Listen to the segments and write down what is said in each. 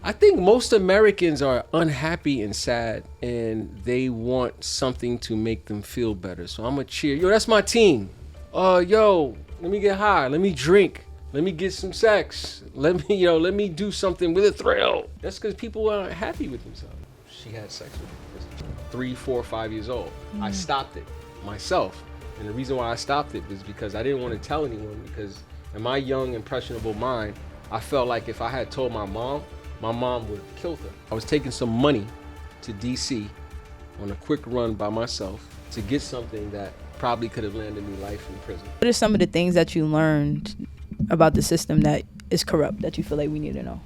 I think most Americans are unhappy and sad, and they want something to make them feel better. So I'm gonna cheer. Yo, that's my team. Yo, let me get high. Let me drink. Let me get some sex. Let me do something with a thrill. That's because people aren't happy with themselves. She had sex with me 3, 4, 5 years old. I stopped it myself. And the reason why I stopped it was because I didn't want to tell anyone, because in my young, impressionable mind, I felt like if I had told my mom would have killed her. I was taking some money to DC on a quick run by myself to get something that probably could have landed me life in prison. What are some of the things that you learned about the system that is corrupt that you feel like we need to know?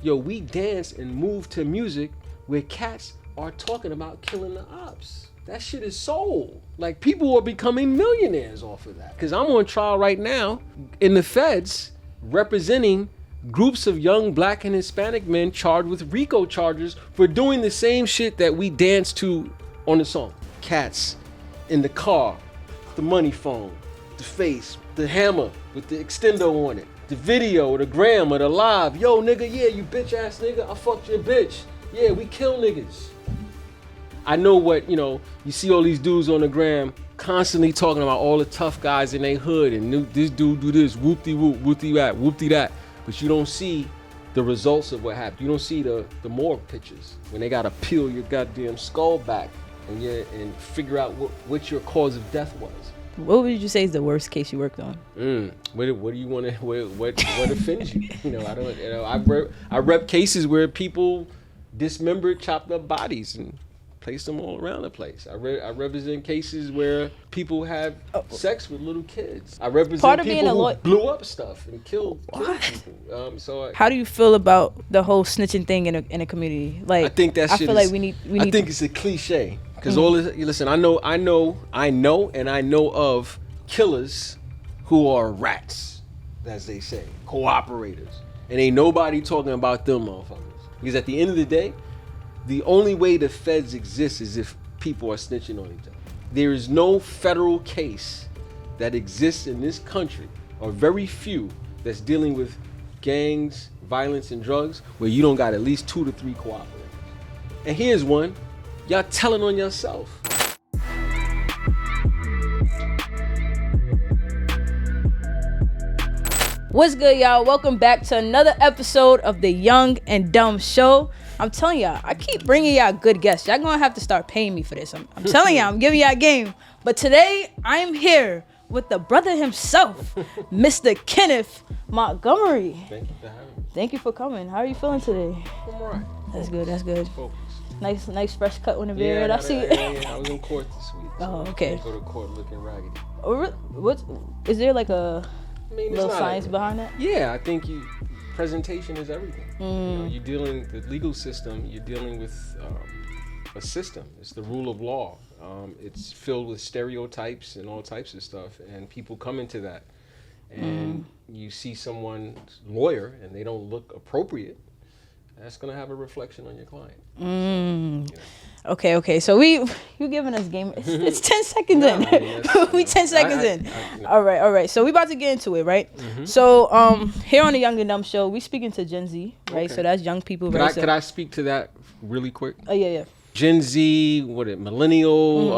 Yo, we dance and move to music where cats are talking about killing the ops. That shit is soul. Like, people are becoming millionaires off of that. Because I'm on trial right now in the feds representing groups of young black and Hispanic men charged with RICO charges for doing the same shit that we dance to on the song. Cats in the car, the money phone, the face, the hammer with the extendo on it, the video, the gram, or the live. Yo, nigga, yeah, you bitch ass nigga, I fucked your bitch. Yeah, we kill niggas. I know what, you see all these dudes on the gram constantly talking about all the tough guys in their hood and this dude do this, whoop-de-whoop, whoop-de-that, whoop-de-that. But you don't see the results of what happened. You don't see the morgue pictures when they gotta peel your goddamn skull back and figure out what your cause of death was. What would you say is the worst case you worked on? What do you want to? What offends you? I rep cases where people dismembered, chopped up bodies and placed them all around the place. I represent cases where people have sex with little kids. I represent people who blew up stuff and killed people. How do you feel about the whole snitching thing in a community? Like, I think that shit I feel like we need. I think it's a cliche because all this. Listen, I know, and I know of killers who are rats, as they say, cooperators, and ain't nobody talking about them motherfuckers. Because at the end of the day, the only way the feds exist is if people are snitching on each other. There is no federal case that exists in this country, or very few, that's dealing with gangs, violence, and drugs, where you don't got at least 2 to 3 cooperators. And here's one, y'all telling on yourself. What's good, y'all? Welcome back to another episode of the Young and Dumb Show. I'm telling y'all, I keep bringing y'all good guests. Y'all gonna have to start paying me for this. I'm telling y'all, I'm giving y'all game. But today, I am here with the brother himself, Mr. Kenneth Montgomery. Thank you for having me. Thank you for coming. How are you feeling today? I'm all right. That's good, that's good. Focus. Nice fresh cut on the beard. I see it. I was in court this week. Oh, okay. I didn't go to court looking raggedy. What is there like a little science behind that? Yeah, I think presentation is everything. You're dealing with the legal system. You're dealing with a system. It's the rule of law. It's filled with stereotypes and all types of stuff, and people come into that. And you see someone's lawyer, and they don't look appropriate. That's gonna have a reflection on your client. Okay. So you giving us game. It's 10 seconds in. We 10 seconds in. All right. So we about to get into it, right? So here on the Young and Dumb Show, we speaking to Gen Z, right? Okay. So that's young people. Could I speak to that really quick? Oh yeah. Gen Z, millennial?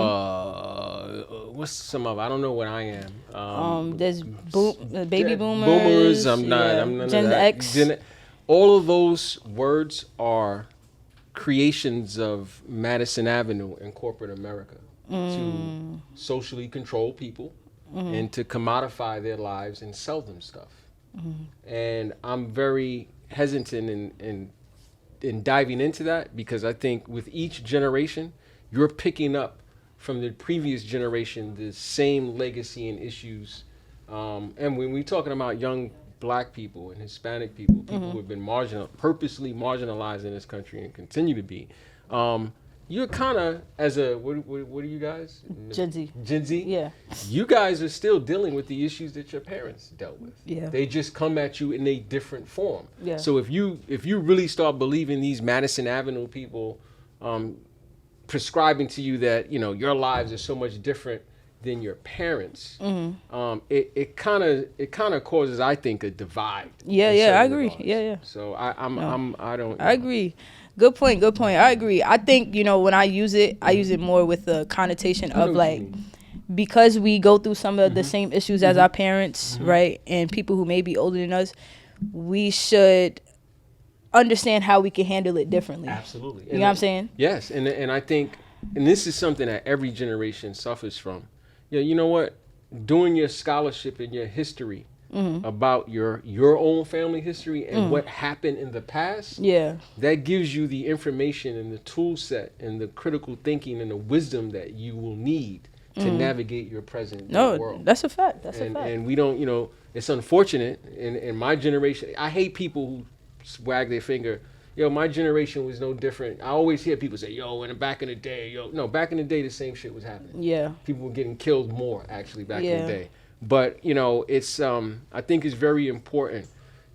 What's some of? I don't know what I am. There's baby boomers. Boomers. I'm none Gen of that. X. All of those words are creations of Madison Avenue in corporate America to socially control people and to commodify their lives and sell them stuff. And I'm very hesitant in diving into that, because I think with each generation, you're picking up from the previous generation the same legacy and issues. And when we're talking about young Black people and Hispanic people who have been purposely marginalized in this country and continue to be, you're kind of, as a, what are you guys? Gen Z. Gen Z? Yeah. You guys are still dealing with the issues that your parents dealt with. Yeah. They just come at you in a different form. Yeah. So if you really start believing these Madison Avenue people prescribing to you that, your lives are so much different than your parents, it kind of causes, I think, a divide. Yeah, I agree. Regards. Yeah. So I don't. I agree. Good point. I agree. I think, when I use it more with the connotation of like, because we go through some of the same issues as our parents, right? And people who may be older than us, we should understand how we can handle it differently. Absolutely. You know what I'm saying? Yes. And I think, and this is something that every generation suffers from. Yeah, you know what? Doing your scholarship and your history about your own family history and what happened in the past, that gives you the information and the tool set and the critical thinking and the wisdom that you will need to navigate your present world. That's a fact. And we don't, it's unfortunate in my generation. I hate people who wag their finger. My generation was no different. I always hear people say, back in the day, no, back in the day, the same shit was happening. Yeah. People were getting killed more, actually, back in the day. But, it's, I think it's very important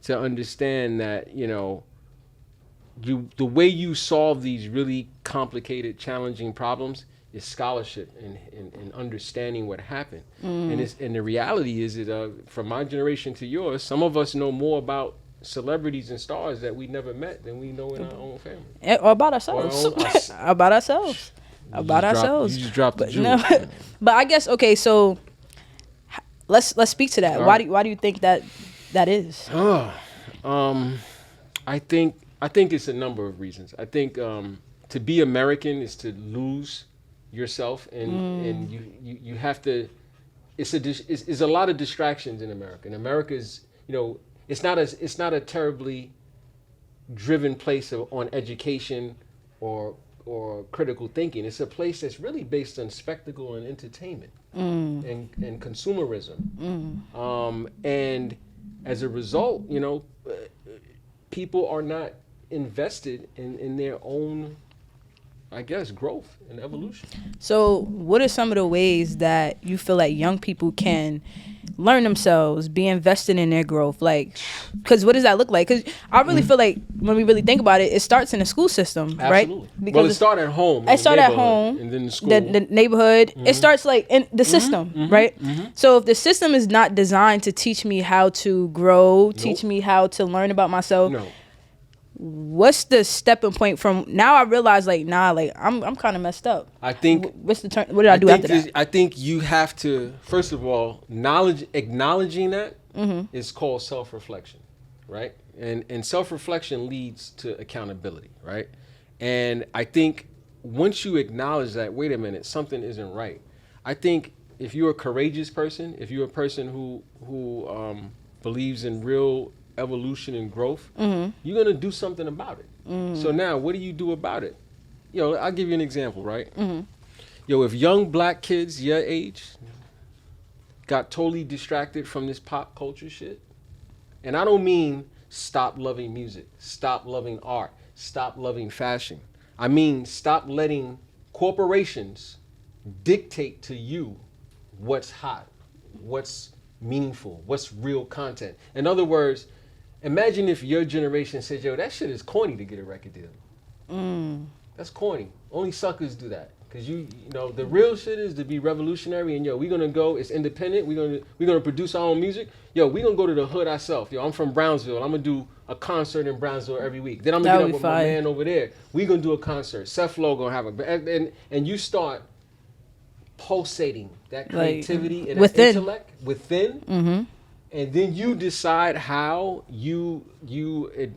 to understand that, the way you solve these really complicated, challenging problems is scholarship and understanding what happened. And the reality is that from my generation to yours, some of us know more about celebrities and stars that we never met than we know in our own family. Or about ourselves. About ourselves. You just dropped the jewel. But I guess, okay, so let's speak to that. Why do you think that is? I think it's a number of reasons. I think to be American is to lose yourself, and you have to. It's a lot of distractions in America. And America's, it's not a terribly driven place on education or critical thinking. It's a place that's really based on spectacle and entertainment and consumerism. And as a result, people are not invested in their own, I guess, growth and evolution. So what are some of the ways that you feel like young people can learn themselves, be invested in their growth? Like, because what does that look like? Because I really feel like when we really think about it, it starts in the school system, right? Because it starts at home. It starts at home, and then the school. The neighborhood. It starts like in the system, right? So if the system is not designed to teach me how to grow, teach me how to learn about myself, what's the stepping point from now? I realize I'm kind of messed up. I think what's the turn? What did I do after that? I think you have to, first of all, acknowledging that is called self-reflection, right? And self-reflection leads to accountability, right? And I think once you acknowledge that, wait a minute, something isn't right. I think if you're a courageous person, if you're a person who believes in real evolution and growth, you're gonna do something about it. So now, what do you do about it? I'll give you an example, right? If young black kids your age got totally distracted from this pop culture shit, and I don't mean stop loving music, stop loving art, stop loving fashion. I mean stop letting corporations dictate to you what's hot, what's meaningful, what's real content. In other words, imagine if your generation said, that shit is corny to get a record deal. That's corny. Only suckers do that. Because the real shit is to be revolutionary, and we're gonna go, it's independent, we're gonna produce our own music. We're gonna go to the hood ourselves. I'm from Brownsville, I'm gonna do a concert in Brownsville every week. Then I'm gonna get up with my man over there. We're gonna do a concert. Seth Low gonna have and you start pulsating that creativity and that intellect within. And then you decide how you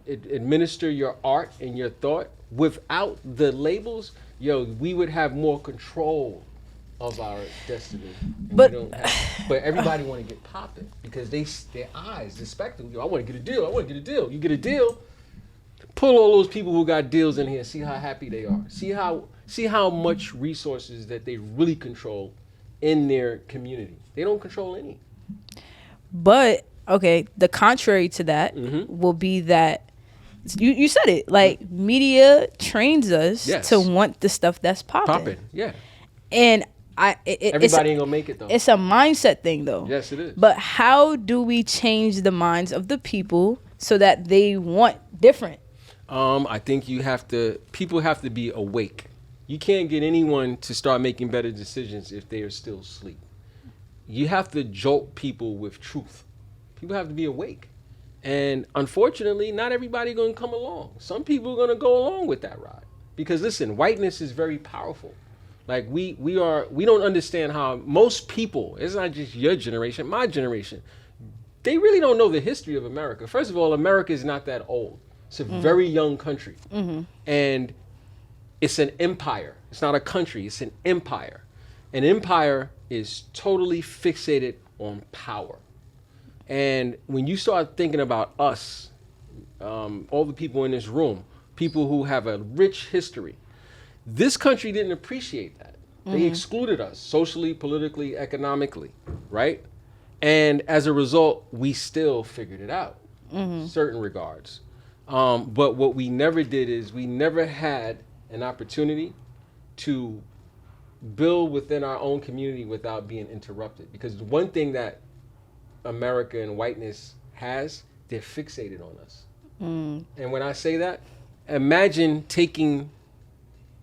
administer your art and your thought without the labels. We would have more control of our destiny. But everybody want to get popping because their eyes, the spectacle. I want to get a deal. You get a deal. Pull all those people who got deals in here. See how happy they are. See how much resources that they really control in their community. They don't control any. But okay, the contrary to that will be that you said it, like media trains us to want the stuff that's popping. Yeah. And everybody ain't gonna make it though. It's a mindset thing though. Yes, it is. But how do we change the minds of the people so that they want different? I think people have to be awake. You can't get anyone to start making better decisions if they are still asleep. you have to jolt people with truth. People have to be awake. And unfortunately, not everybody going to come along. Some people are going to go along with that ride. Because listen, whiteness is very powerful. Like we don't understand how most people, it's not just your generation, my generation, they really don't know the history of America. First of all, America is not that old. It's a very young country. And it's an empire. It's not a country, it's an empire. An empire is totally fixated on power. And when you start thinking about us, all the people in this room, people who have a rich history, this country didn't appreciate that. They excluded us socially, politically, economically, right? And as a result, we still figured it out in certain regards. But what we never did is we never had an opportunity to build within our own community without being interrupted. Because one thing that America and whiteness has, they're fixated on us. And when I say that, imagine taking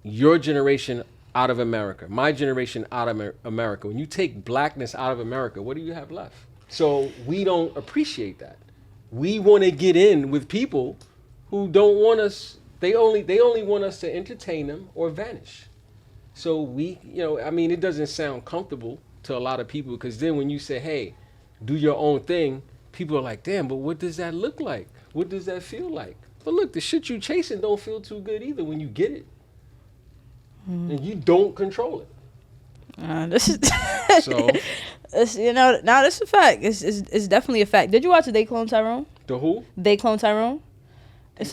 your generation out of America, my generation out of America. When you take blackness out of America, what do you have left? So we don't appreciate that. We want to get in with people who don't want us. They only want us to entertain them or vanish. So we, I mean, it doesn't sound comfortable to a lot of people, because then when you say, hey, do your own thing, people are like, damn, but what does that look like? What does that feel like? But look, the shit you chasing don't feel too good either when you get it. And you don't control it. This is So, now this is a fact. It's definitely a fact. Did you watch They Clone Tyrone? the who? They Clone Tyrone?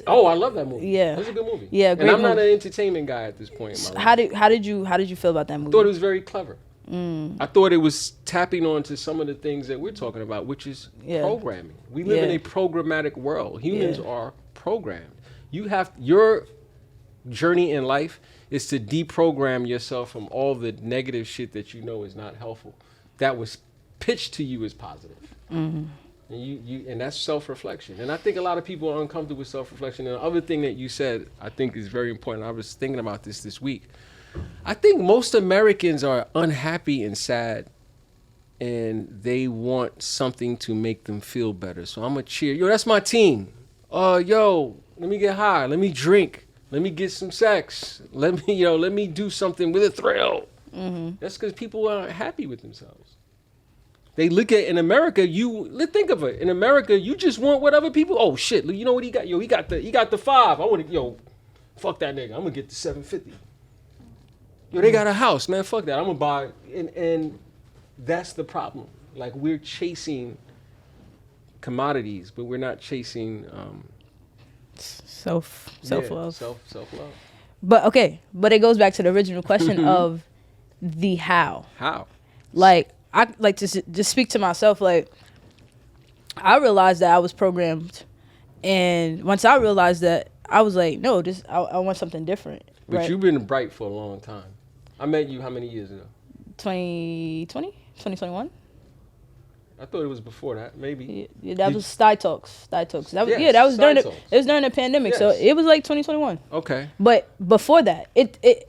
Oh, I love that movie. Yeah. That's a good movie. Yeah, and great I'm not movie. an entertainment guy at this point in my life. How did you feel about that movie? I thought it was very clever. I thought it was tapping on to some of the things that we're talking about, which is programming. We live in a programmatic world. Humans are programmed. Your journey in life is to deprogram yourself from all the negative shit that you know is not helpful, that was pitched to you as positive. And and that's self-reflection. And I think a lot of people are uncomfortable with self-reflection. And the other thing that you said, I think is very important. I was thinking about this week. I think most Americans are unhappy and sad, and they want something to make them feel better. So I'm gonna cheer. Yo, that's my team. Yo, let me get high. Let me drink. Let me get some sex. Let me do something with a thrill. That's because people aren't happy with themselves. They look at, in America, think of it. In America, you just want what other people. Oh shit, you know what he got? Yo, he got the 5. I want to, fuck that nigga. I'm gonna get the 750. Yo, they got a house, man. Fuck that. I'm gonna buy it. And that's the problem. Like, we're chasing commodities, but we're not chasing self-love. Self-love. But it goes back to the original question of the how. How? Like, I like to just speak to myself. Like, I realized that I was programmed, and once I realized that, I was like, no, I want something different. But right? you've been bright for a long time. I met you how many years ago? 2020, 2021. I thought it was before that, maybe. Yeah, that was Sty Talks. That was Yes, that was Sty during Talks. it was during the pandemic, so Yes. it was like 2021. Okay. But before that, it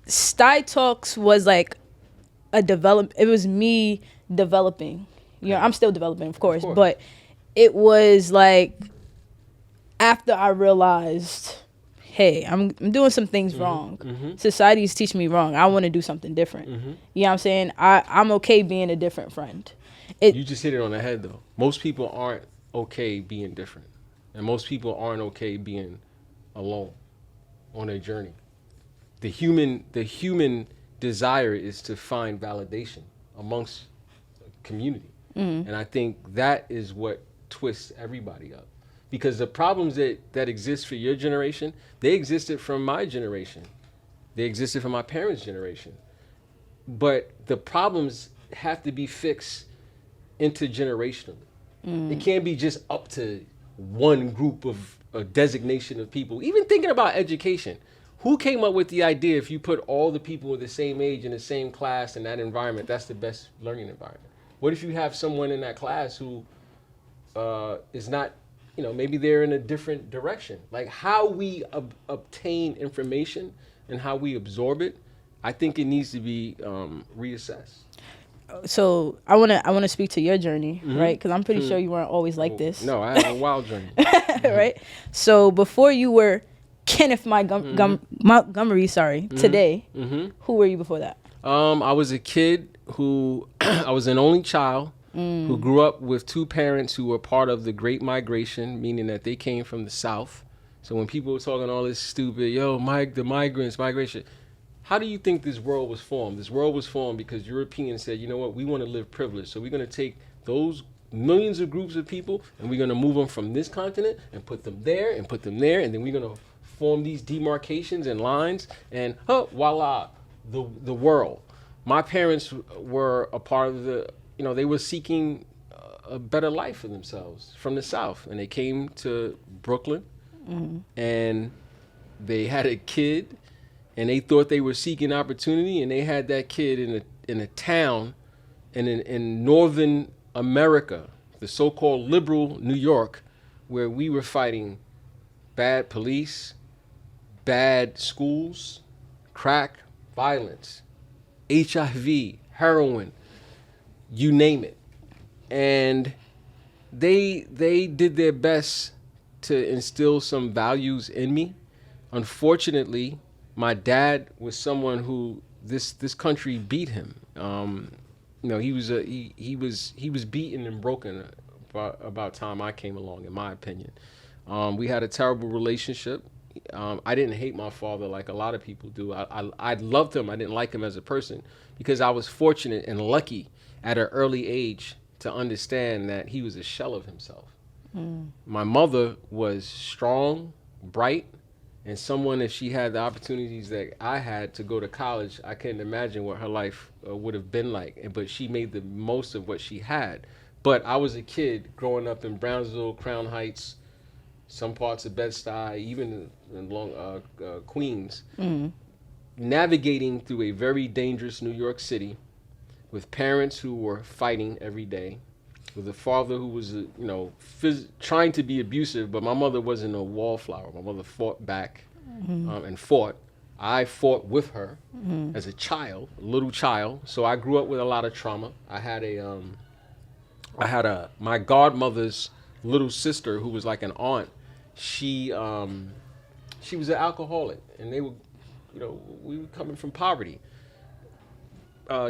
Sty Talks was like it was me developing. I'm still developing, of course, but it was like after I realized, hey, I'm doing some things wrong. Society is teaching me wrong. I want to do something different. You know what I'm saying? I'm okay being a different friend. You just hit it on the head, though. Most people aren't okay being different. And most people aren't okay being alone on their journey. The human desire is to find validation amongst community. And I think that is what twists everybody up. Because the problems that exist for your generation, they existed from my generation. They existed from my parents' generation. But the problems have to be fixed intergenerationally. It can't be just up to one group of a designation of people. Even thinking about education, who came up with the idea if you put all the people of the same age in the same class in that environment, that's the best learning environment? What if you have someone in that class who is not, maybe they're in a different direction? Like, how we obtain information and how we absorb it, I think it needs to be reassessed. So I wanna speak to your journey, right? Because I'm pretty sure you weren't always like this. No, I have a wild journey. Right? So before you were Kenneth Montgomery, today, who were you before that? I was a kid who I was an only child who grew up with two parents who were part of the Great Migration, meaning that they came from the South. So when people were talking all this stupid, the migrants, migration, how do you think this world was formed? This world was formed because Europeans said, you know what, we want to live privileged. So we're going to take those millions of groups of people and we're going to move them from this continent and put them there and put them there. And then we're going to form these demarcations and lines and voila, the world. My parents were a part of they were seeking a better life for themselves from the South. And they came to Brooklyn and they had a kid. And they thought they were seeking opportunity, and they had that kid in a town in northern America, the so-called liberal New York, where we were fighting bad police, bad schools, crack, violence, HIV, heroin, you name it. And they did their best to instill some values in me. Unfortunately, my dad was someone who this country beat him. He was beaten and broken about time I came along, in my opinion. We had a terrible relationship. I didn't hate my father like a lot of people do. I loved him. I didn't like him as a person because I was fortunate and lucky at an early age to understand that he was a shell of himself. My mother was strong, bright, and someone, if she had the opportunities that I had to go to college, I couldn't imagine what her life would have been like. But she made the most of what she had. But I was a kid growing up in Brownsville, Crown Heights, some parts of Bed-Stuy, even in Queens, navigating through a very dangerous New York City with parents who were fighting every day, with a father who was, trying to be abusive, but my mother wasn't a wallflower. My mother fought back and fought. I fought with her as a child, a little child. So I grew up with a lot of trauma. I had my godmother's little sister who was like an aunt. She was an alcoholic, and we were coming from poverty.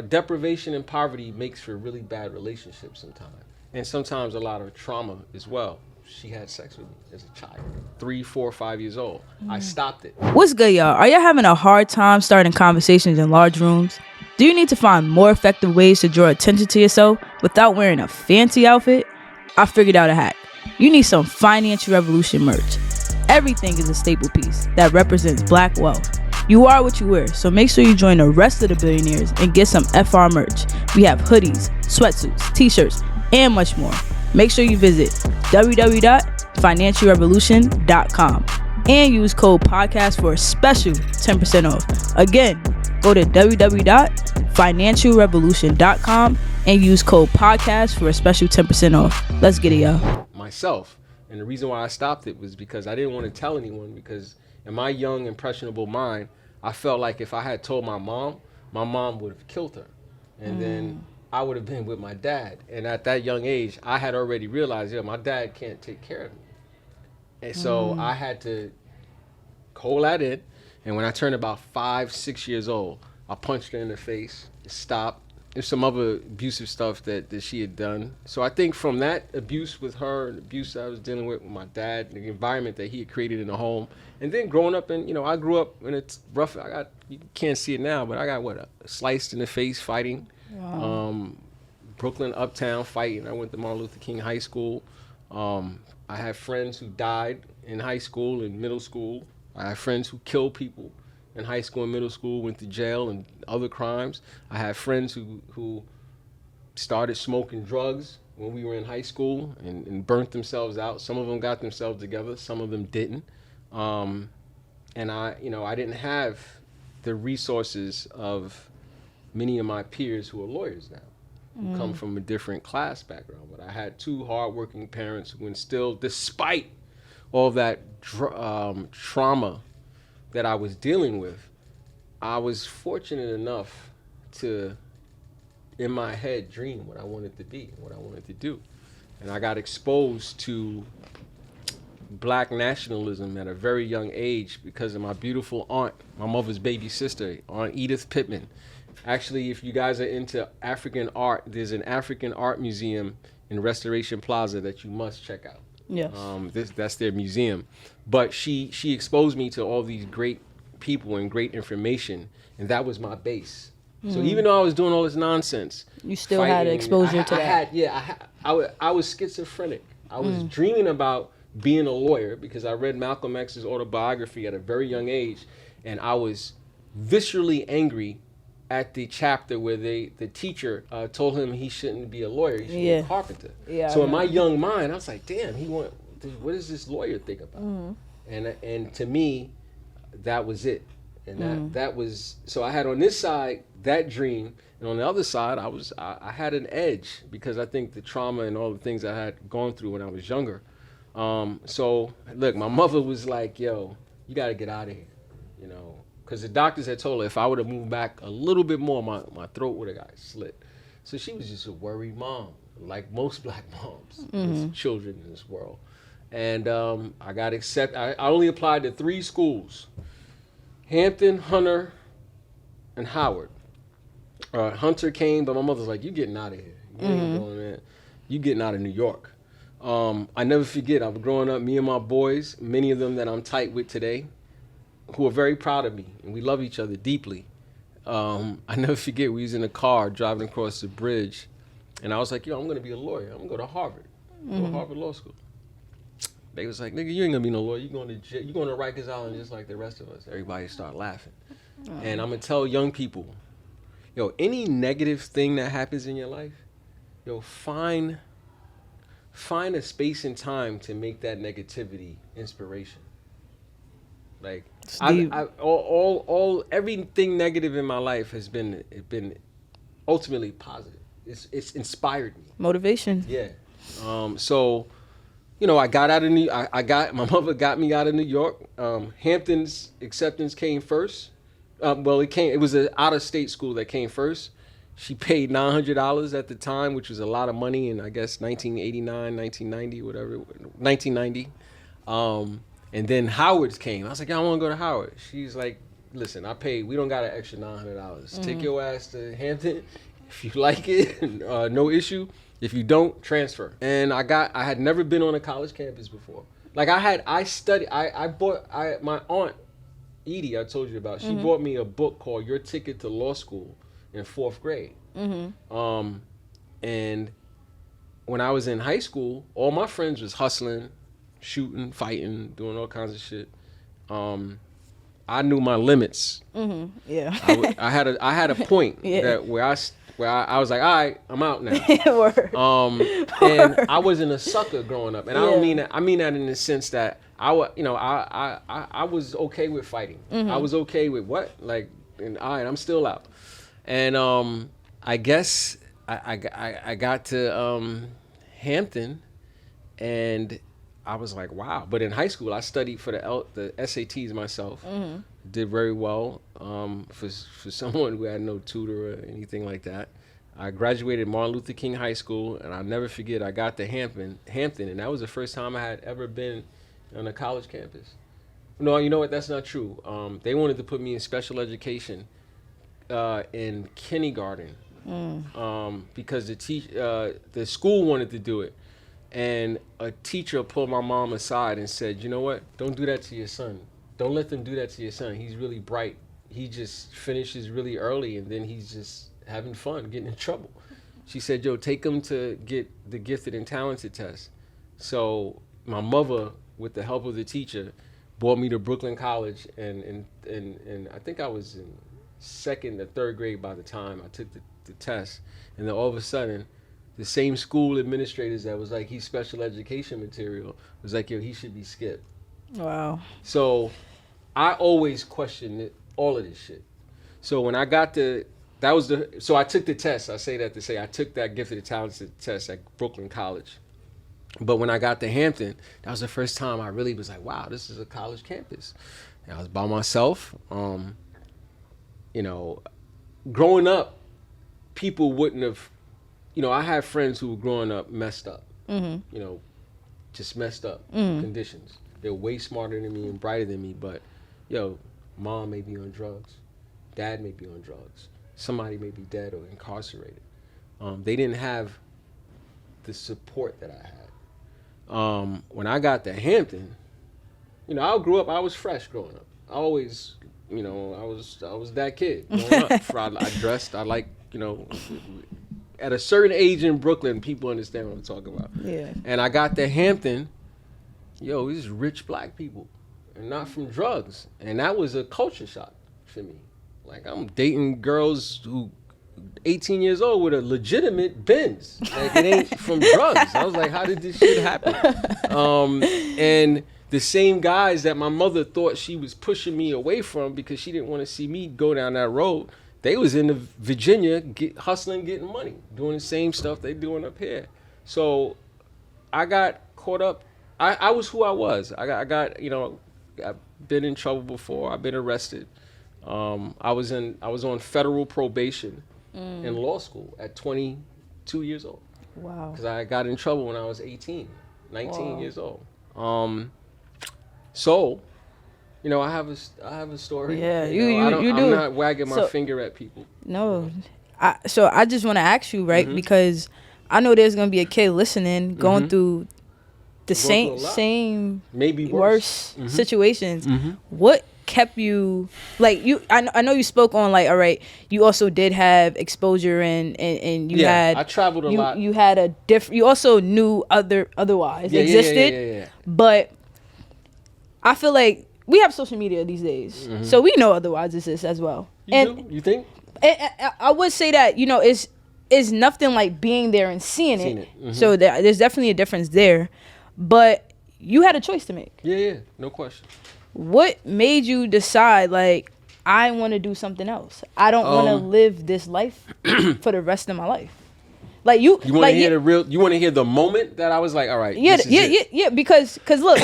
Deprivation and poverty makes for really bad relationships sometimes. And sometimes a lot of trauma as well. She had sex with me as a child, 3, 4, 5 years old. I stopped it. What's good, y'all? Are y'all having a hard time starting conversations in large rooms? Do you need to find more effective ways to draw attention to yourself without wearing a fancy outfit? I figured out a hack. You need some Financial Revolution merch. Everything is a staple piece that represents Black wealth. You are what you wear, so make sure you join the rest of the billionaires and get some FR merch. We have hoodies, sweatsuits, t-shirts, and much more. Make sure you visit www.financialrevolution.com and use code podcast for a special 10% off. Again, go to www.financialrevolution.com and use code podcast for a special 10% off. Let's get it, y'all. Myself. And the reason why I stopped it was because I didn't want to tell anyone, because in my young, impressionable mind, I felt like if I had told my mom would have killed her. And then I would have been with my dad. And at that young age, I had already realized, my dad can't take care of me. And so I had to hold that in. And when I turned about 5, 6 years old, I punched her in the face, stopped. There's some other abusive stuff that she had done. So I think from that abuse with her, and abuse I was dealing with my dad, the environment that he had created in the home, and then growing up in, I grew up in a rough, you can't see it now, but I got sliced in the face fighting. Wow. Brooklyn, uptown fighting. I went to Martin Luther King High School. I had friends who died in high school and middle school. I had friends who killed people in high school and middle school, went to jail and other crimes. I had friends who started smoking drugs when we were in high school and burnt themselves out. Some of them got themselves together, some of them didn't. And I didn't have the resources of many of my peers who are lawyers now, who come from a different class background. But I had 2 hardworking parents who instilled, despite all that trauma that I was dealing with, I was fortunate enough to in my head dream what I wanted to be, what I wanted to do. And I got exposed to black nationalism at a very young age because of my beautiful aunt, my mother's baby sister, Aunt Edith Pittman. Actually, if you guys are into African art, there's an African art museum in Restoration Plaza that you must check out. Yes. That's their museum. But she exposed me to all these great people and great information, and that was my base. So even though I was doing all this nonsense, You still had exposure to that. I was schizophrenic. I was dreaming about being a lawyer because I read Malcolm X's autobiography at a very young age, and I was viscerally angry at the chapter where the teacher told him he shouldn't be a lawyer, he should be a carpenter. Yeah, so in my young mind, I was like, damn, what does this lawyer think about? And to me, that was it. And that was, so I had on this side that dream, and on the other side, I had an edge because I think the trauma and all the things I had gone through when I was younger. So look, my mother was like, yo, you got to get out of here, you know, because the doctors had told her if I would have moved back a little bit more, my throat would have got slit. So she was just a worried mom, like most black moms, with children in this world. And I got accepted. I only applied to 3 schools: Hampton, Hunter, and Howard. Hunter came, but my mother's like, you getting out of here. You ain't going there. You getting out of New York. I never forget, I was growing up, me and my boys, many of them that I'm tight with today, who are very proud of me, and we love each other deeply. I never forget, we was in a car driving across the bridge, and I was like, yo, I'm going to be a lawyer. I'm going to go to Harvard. Go to Harvard Law School. They was like, nigga, you ain't going to be no lawyer. You're going to jail. You're going to Rikers Island just like the rest of us. Everybody start laughing. And I'm going to tell young people, yo, any negative thing that happens in your life, yo, find a space and time to make that negativity inspiration. Like, everything negative in my life has been ultimately positive. It's inspired me. Motivation. Yeah. So, you know, I got out of my mother got me out of New York. Hampton's acceptance came first. It was an out-of-state school that came first. She paid $900 at the time, which was a lot of money in, I guess, 1989, 1990, whatever, 1990. And then Howard's came. I was like, I want to go to Howard. She's like, listen, we don't got an extra $900. Take your ass to Hampton. If you like it, no issue. If you don't, transfer. And I had never been on a college campus before. Like my aunt, Edie, I told you about, she bought me a book called Your Ticket to Law School in 4th grade. And when I was in high school, all my friends was hustling, shooting, fighting, doing all kinds of shit. I knew my limits. Yeah. I had a point that where I was like, all right, I'm out now. Word. And I wasn't a sucker growing up, and I don't mean that. I mean that in the sense that I was okay with fighting. I was okay with all right, I'm still out. And I guess I got to Hampton, and I was like, wow. But in high school, I studied for the SATs myself. Did very well for someone who had no tutor or anything like that. I graduated Martin Luther King High School, and I'll never forget, I got to Hampton, and that was the first time I had ever been on a college campus. No, you know what? That's not true. They wanted to put me in special education in kindergarten because the school wanted to do it. And a teacher pulled my mom aside and said, you know what? Don't do that to your son. Don't let them do that to your son. He's really bright. He just finishes really early, and then he's just having fun, getting in trouble. She said, yo, take him to get the gifted and talented test. So my mother, with the help of the teacher, brought me to Brooklyn College, and I think I was in 2nd or 3rd grade by the time I took the test. And then all of a sudden, the same school administrators that was like, he's special education material, was like, yo, he should be skipped. Wow. So I always questioned all of this shit. So when I got so I took the test. I say that to say I took that gifted and talented test at Brooklyn College. But when I got to Hampton, that was the first time I really was like, wow, this is a college campus. And I was by myself. You know, growing up, people wouldn't have, I had friends who were growing up messed up, just messed up conditions. They're way smarter than me and brighter than me, but mom may be on drugs, dad may be on drugs, somebody may be dead or incarcerated. They didn't have the support that I had. When I got to Hampton, I grew up, I was fresh growing up. I always, I was that kid growing up. I dressed, I like, at a certain age in Brooklyn, people understand what I'm talking about. Yeah. And I got to Hampton, these rich black people, and not from drugs. And that was a culture shock for me. Like, I'm dating girls who 18 years old with a legitimate Benz. Like, it ain't from drugs. I was like, how did this shit happen? And the same guys that my mother thought she was pushing me away from because she didn't want to see me go down that road, they was in Virginia hustling, getting money, doing the same stuff they doing up here. So I got caught up. I was who I was. I got I've been in trouble before. I've been arrested. I was on federal probation in law school at 22 years old. Wow. Because I got in trouble when I was 19 years old. So, I have a story. Yeah, I'm not wagging my finger at people. No. So I just want to ask you, right? Because I know there's going to be a kid listening going through the same maybe worse situations. What kept you, like, I know you spoke on, like, all right, you also did have exposure and you had, I traveled a lot. You had a you also knew otherwise existed. Yeah. But I feel like we have social media these days, so we know otherwise exists as well. You think? I would say that, it's nothing like being there and seeing it. So there's definitely a difference there. But you had a choice to make. Yeah, no question. What made you decide, like, I want to do something else? I don't want to live this life for the rest of my life. Like, you want to hear you want to hear the moment that I was like, all right, yeah, because look,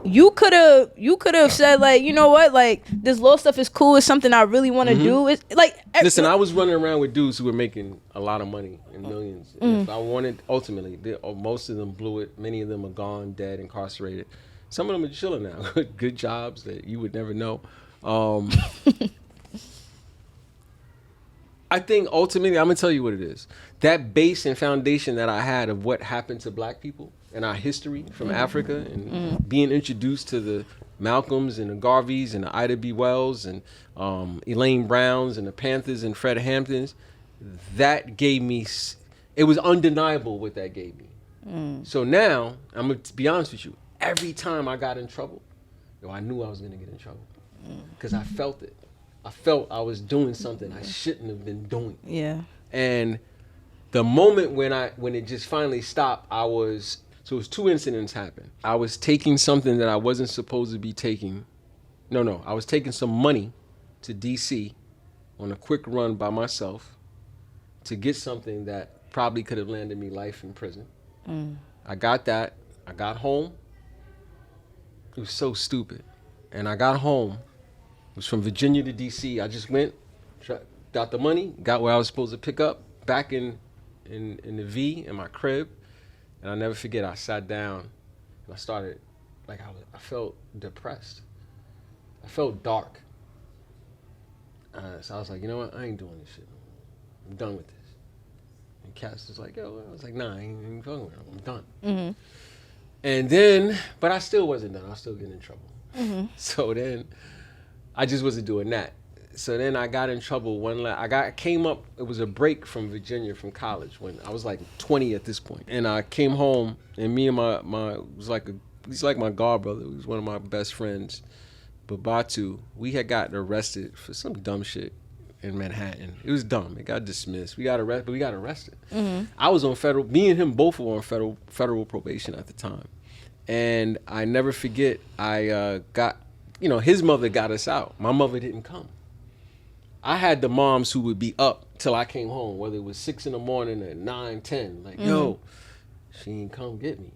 you could have said, like, you know what, like, this law stuff is cool, it's something I really want to do. It's like, listen, I was running around with dudes who were making a lot of money in millions. And if I wanted, ultimately, most of them blew it. Many of them are gone, dead, incarcerated. Some of them are chilling now, good jobs that you would never know. I think ultimately, I'm gonna tell you what it is. That base and foundation that I had of what happened to black people and our history from Africa and being introduced to the Malcolms and the Garveys and the Ida B. Wells and Elaine Browns and the Panthers and Fred Hamptons, that gave me, it was undeniable what that gave me. So now, I'm going to be honest with you, every time I got in trouble, I knew I was going to get in trouble because I felt it. I felt I was doing something I shouldn't have been doing. Yeah. And the moment when it just finally stopped, so it was two incidents happened. I was taking something that I wasn't supposed to be taking. No, I was taking some money to DC on a quick run by myself to get something that probably could have landed me life in prison. I got that. I got home. It was so stupid. And I got home. It was from Virginia to DC. I just went, got the money, got where I was supposed to pick up, back in the V in my crib. And I'll never forget, I sat down and I started, like, I felt depressed. I felt dark. So I was like, you know what? I ain't doing this shit. I'm done with this. And Cass was like, yo, I was like, nah, I ain't fucking with him. I'm done. And then, but I still wasn't done. I was still getting in trouble. So then I just wasn't doing that. So then I got in trouble I came up, it was a break from Virginia from college when I was like 20 at this point. And I came home and me and he's like my god brother, he was one of my best friends, Babatu, we had gotten arrested for some dumb shit in Manhattan. It was dumb. It got dismissed. We got arrested, but we got arrested. I was on me and him both were on federal probation at the time. And I never forget, I got, his mother got us out. My mother didn't come. I had the moms who would be up till I came home, whether it was 6 a.m. or 9, 10. Like, yo, she ain't come get me.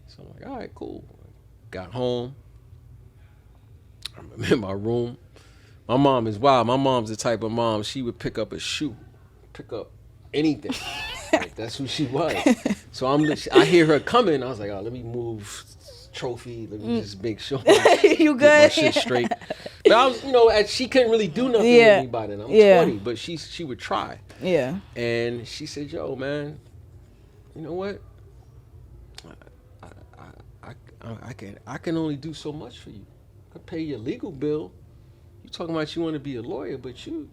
So I'm like, all right, cool. Got home. I'm in my room My mom is wild. My mom's the type of mom, she would pick up a shoe, pick up anything. Like, that's who she was. So I hear her coming. I was like, oh, let me move trophy. Let me just make sure You get my good? shit straight. But I was, she couldn't really do nothing with me by then. I'm 20, but she would try. Yeah. And she said, yo, man, you know what? I can only do so much for you. I pay your legal bill. You talking about you want to be a lawyer, but you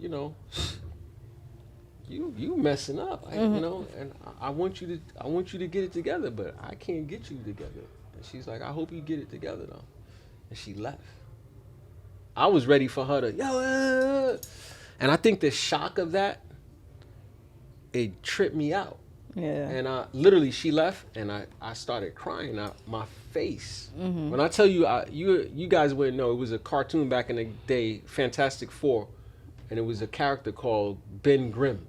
messing up. And I want you to get it together, but I can't get you together. And she's like, I hope you get it together though. And she left. I was ready for her to and I think the shock of that, it tripped me out. Yeah. And literally she left and I started crying out my face. Mm-hmm. When I tell you, you guys wouldn't know, it was a cartoon back in the day, Fantastic Four, and it was a character called Ben Grimm.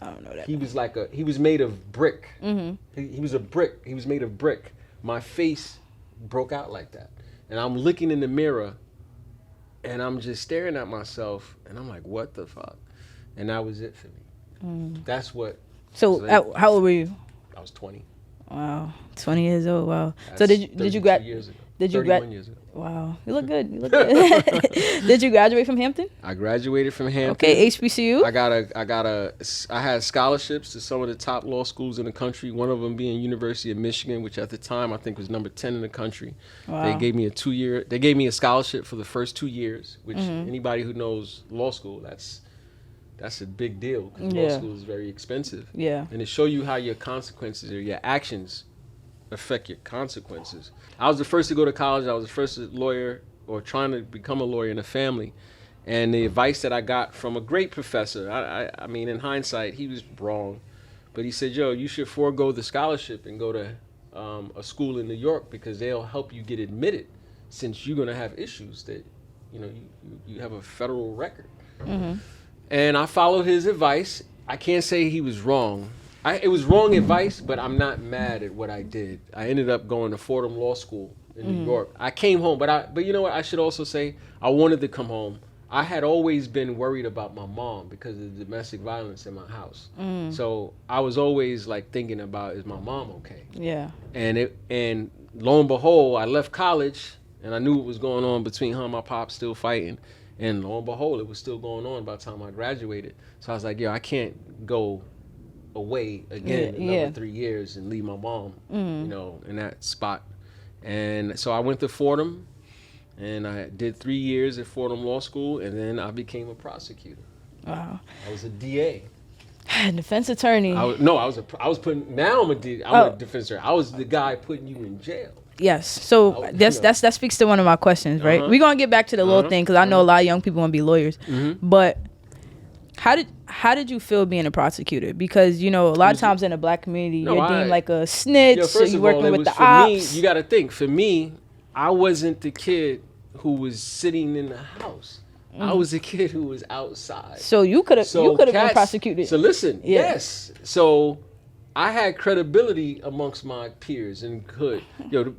I don't know that. He was made of brick. Mm-hmm. He was a brick. He was made of brick. My face broke out like that. And I'm looking in the mirror and I'm just staring at myself and I'm like, what the fuck? And that was it for me. Mm. That's what. So how old were you? I was 20. Wow, 20 years old. Wow. That's so did you graduate? Years ago. Did you 31 years ago. Wow, you look good. You look good. Did you graduate from Hampton? I graduated from Hampton. Okay, HBCU. I had scholarships to some of the top law schools in the country. One of them being University of Michigan, which at the time I think was number 10 in the country. Wow. They gave me a scholarship for the first 2 years, which anybody who knows law school, that's a big deal because law school is very expensive. Yeah. And to show you how your consequences or your actions affect your consequences. I was the first to go to college. I was the first lawyer or trying to become a lawyer in the family. And the advice that I got from a great professor, I mean, in hindsight, he was wrong. But he said, yo, you should forego the scholarship and go to a school in New York because they'll help you get admitted since you're going to have issues that, you have a federal record. Mm-hmm. And I followed his advice. I can't say he was wrong. It was wrong advice, but I'm not mad at what I did. I ended up going to Fordham Law School in New York. I came home, but you know what? I should also say I wanted to come home. I had always been worried about my mom because of the domestic violence in my house. So I was always like thinking about, is my mom okay? Yeah. And lo and behold, I left college and I knew what was going on between her and my pop still fighting. And lo and behold, it was still going on by the time I graduated. So I was like, I can't go away again another 3 years and leave my mom, in that spot. And so I went to Fordham and I did 3 years at Fordham Law School and then I became a prosecutor. Wow. I was a DA. Defense attorney. I'm a defense attorney. I was the guy putting you in jail. Yes. So that speaks to one of my questions, right? We're going to get back to the law thing because I know a lot of young people want to be lawyers. Mm-hmm. But how did you feel being a prosecutor? Because, a lot of times in the black community, you're deemed like a snitch. So you're working with the ops. Me, you got to think, for me, I wasn't the kid who was sitting in the house. I was a kid who was outside. So you could have been prosecuted. So listen, yes. So I had credibility amongst my peers and could.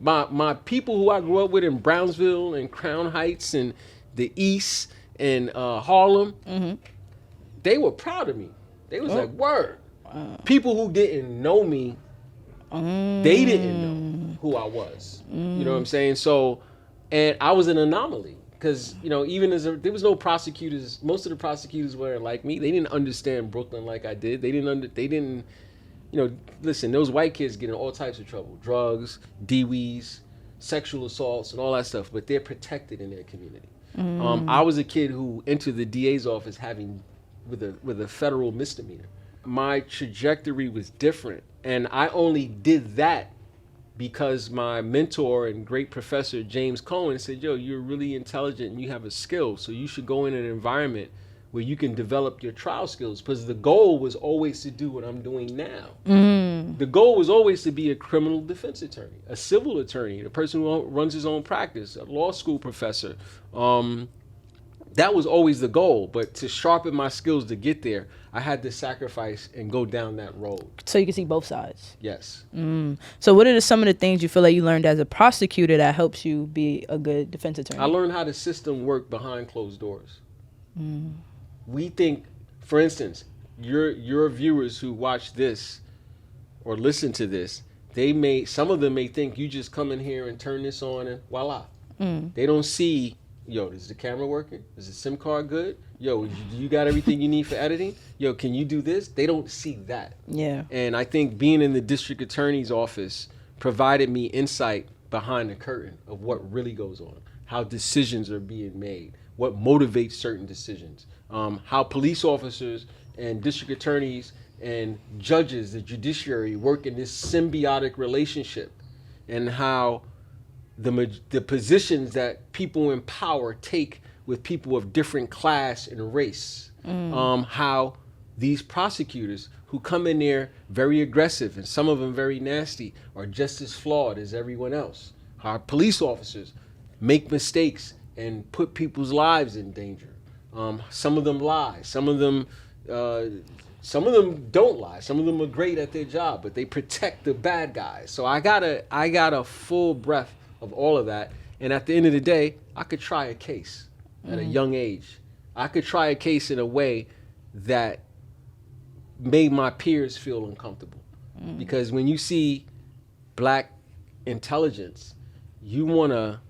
My people who I grew up with in Brownsville and Crown Heights and the East and Harlem, they were proud of me. They was like, word. People who didn't know me, they didn't know who I was. You know what I'm saying? So, and I was an anomaly. Because, even there was no prosecutors, most of the prosecutors weren't like me. They didn't understand Brooklyn like I did. They didn't, listen, those white kids get in all types of trouble. Drugs, DWIs, sexual assaults, and all that stuff. But they're protected in their community. I was a kid who entered the DA's office with a federal misdemeanor. My trajectory was different. And I only did that because my mentor and great professor, James Cohen, said, yo, you're really intelligent and you have a skill, so you should go in an environment where you can develop your trial skills. Because the goal was always to do what I'm doing now. The goal was always to be a criminal defense attorney, a civil attorney, a person who runs his own practice, a law school professor. That was always the goal. But to sharpen my skills to get there, I had to sacrifice and go down that road. So you can see both sides. Yes. So what are some of the things you feel like you learned as a prosecutor that helps you be a good defense attorney? I learned how the system worked behind closed doors. We think, for instance, your viewers who watch this or listen to this, some of them may think you just come in here and turn this on and voila. They don't see, yo, is the camera working? Is the SIM card good? Yo, you got everything you need for editing? Yo, can you do this? They don't see that. Yeah. And I think being in the district attorney's office provided me insight behind the curtain of what really goes on, how decisions are being made, what motivates certain decisions, how police officers and district attorneys and judges, the judiciary, work in this symbiotic relationship, and how the positions that people in power take with people of different class and race, how these prosecutors who come in there very aggressive and some of them very nasty are just as flawed as everyone else. How police officers make mistakes and put people's lives in danger. Some of them lie. Some of them don't lie. Some of them are great at their job, but they protect the bad guys. So I got a full breath of all of that. And at the end of the day, I could try a case at a young age. I could try a case in a way that made my peers feel uncomfortable. Because when you see black intelligence, you wanna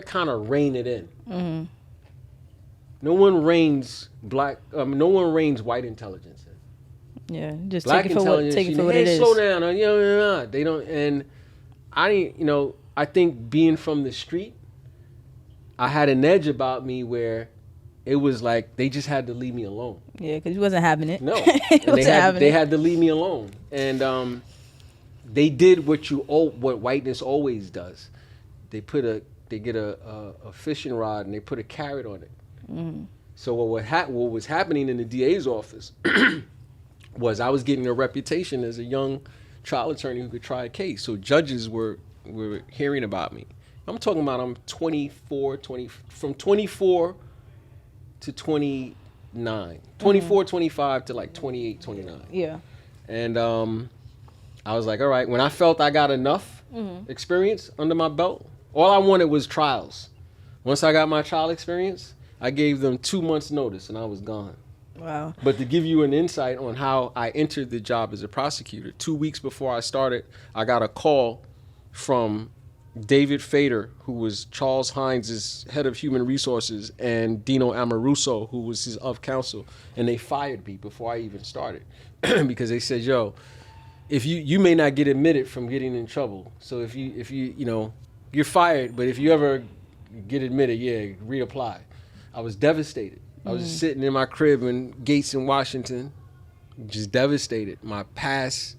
kind of rein it in. No one reins white intelligence in. Yeah, just Black take it for what it is. Slow down. They don't. And I think being from the street, I had an edge about me where it was like they just had to leave me alone. Yeah, because you wasn't having it. No, and they had to leave me alone. And they did what whiteness always does. They get a fishing rod and they put a carrot on it. So what was happening in the DA's office was I was getting a reputation as a young trial attorney who could try a case. So judges were hearing about me. I'm talking about I'm 24 to 29, 24, 25 to like 28, 29. Yeah. And I was like, all right, when I felt I got enough experience under my belt, all I wanted was trials. Once I got my trial experience, I gave them 2 months notice and I was gone. Wow. But to give you an insight on how I entered the job as a prosecutor, 2 weeks before I started, I got a call from David Fader, who was Charles Hines' head of human resources, and Dino Amoruso, who was his of counsel, and they fired me before I even started because they said, yo, if you may not get admitted from getting in trouble. So if you're fired, but if you ever get admitted, yeah, reapply. I was devastated. I was just sitting in my crib in Gates in Washington, just devastated. My past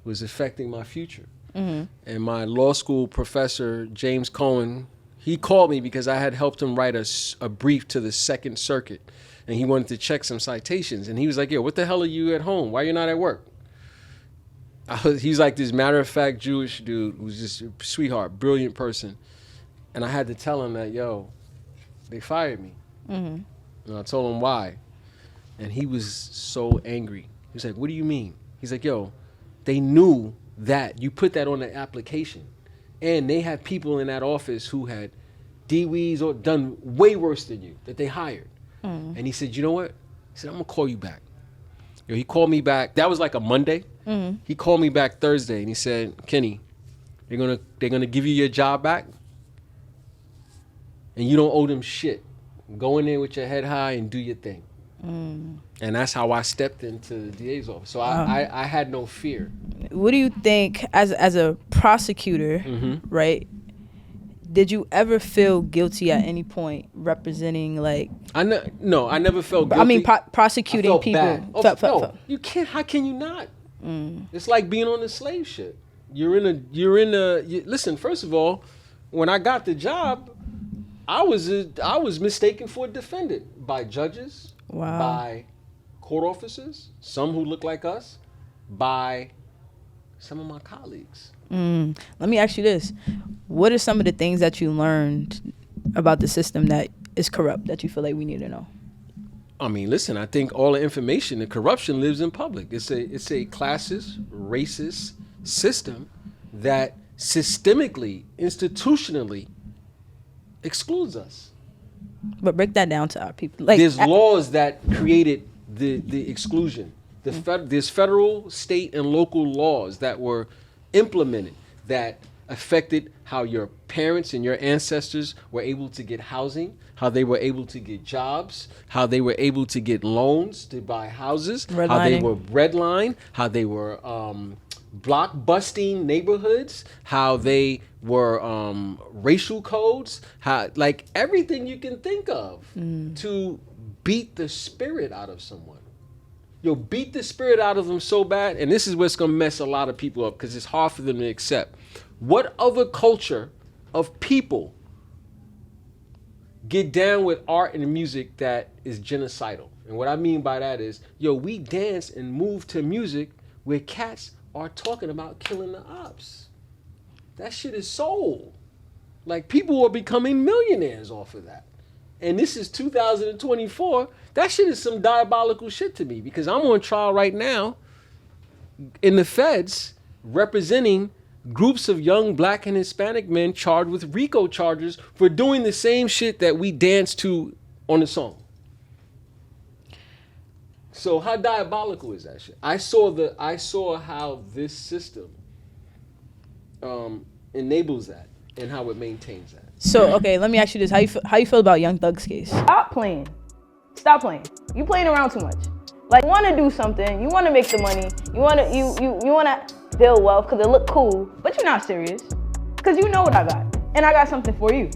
was affecting my future. And my law school professor, James Cohen, he called me because I had helped him write a brief to the Second Circuit. And he wanted to check some citations. And he was like, yo, what the hell are you at home? Why are you not at work? He's like this matter-of-fact Jewish dude who's just a sweetheart, brilliant person. And I had to tell him that, yo, they fired me. And I told him why. And he was so angry. He was like, what do you mean? He's like, yo, they knew that you put that on the application. And they had people in that office who had DWs or done way worse than you that they hired. And he said, you know what? He said, I'm going to call you back. Yo, he called me back. That was like a Monday. He called me back Thursday and he said, Kenny, they're gonna give you your job back and you don't owe them shit. Go in there with your head high and do your thing. And that's how I stepped into the DA's office. So I had no fear. What do you think, as a prosecutor, right? Did you ever feel guilty at any point representing, like? No, I never felt guilty. I mean, prosecuting felt people. bad. No, you can't. How can you not? It's like being on the slave ship. Listen, first of all, when I got the job, I was mistaken for a defendant by judges, by court officers, some who look like us, by some of my colleagues. Let me ask you this. What are some of the things that you learned about the system that is corrupt that you feel like we need to know? I mean, listen, I think all the information, the corruption lives in public. It's a classist, racist system that systemically, institutionally excludes us. But break that down to our people. Like, There's laws that created the exclusion. There's federal, state, and local laws that were implemented that affected how your parents and your ancestors were able to get housing, how they were able to get jobs, how they were able to get loans to buy houses, how they were redlined, how they were block busting neighborhoods, how they were racial codes, how, like, everything you can think of to beat the spirit out of someone. You'll beat the spirit out of them so bad, and this is what's going to mess a lot of people up because it's hard for them to accept. What other culture of people get down with art and music that is genocidal? And what I mean by that is, we dance and move to music where cats are talking about killing the ops. That shit is soul. Like, people are becoming millionaires off of that. And this is 2024. That shit is some diabolical shit to me because I'm on trial right now in the feds representing groups of young black and Hispanic men charged with RICO charges for doing the same shit that we danced to on the song. So how diabolical is that shit? I saw how this system enables that and how it maintains that. So, okay, let me ask you this. How you feel about Young Thug's case? Stop playing. You playing around too much. Like, you want to do something, you want to make the money, you want to build wealth because it look cool, but you're not serious. Because you know what I got. And I got something for you.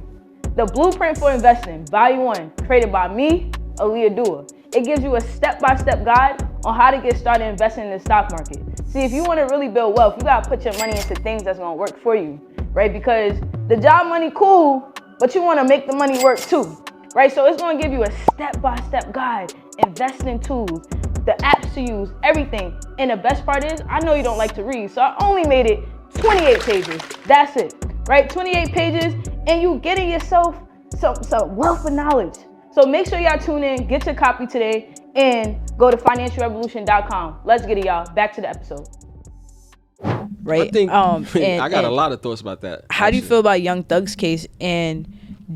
The Blueprint for Investing, Volume 1, created by me, Aaliyah Duah. It gives you a step-by-step guide on how to get started investing in the stock market. See, if you want to really build wealth, you got to put your money into things that's going to work for you, right? Because the job money cool, but you want to make the money work too, right? So it's going to give you a step-by-step guide, investing tools, the apps to use, everything. And the best part is, I know you don't like to read, so I only made it 28 pages. That's it, right? 28 pages, and you getting yourself some wealth of knowledge. So make sure y'all tune in, get your copy today, and go to financialrevolution.com. Let's get it, y'all. Back to the episode. Right. I think and I got a lot of thoughts about that. How do you feel about Young Thug's case? And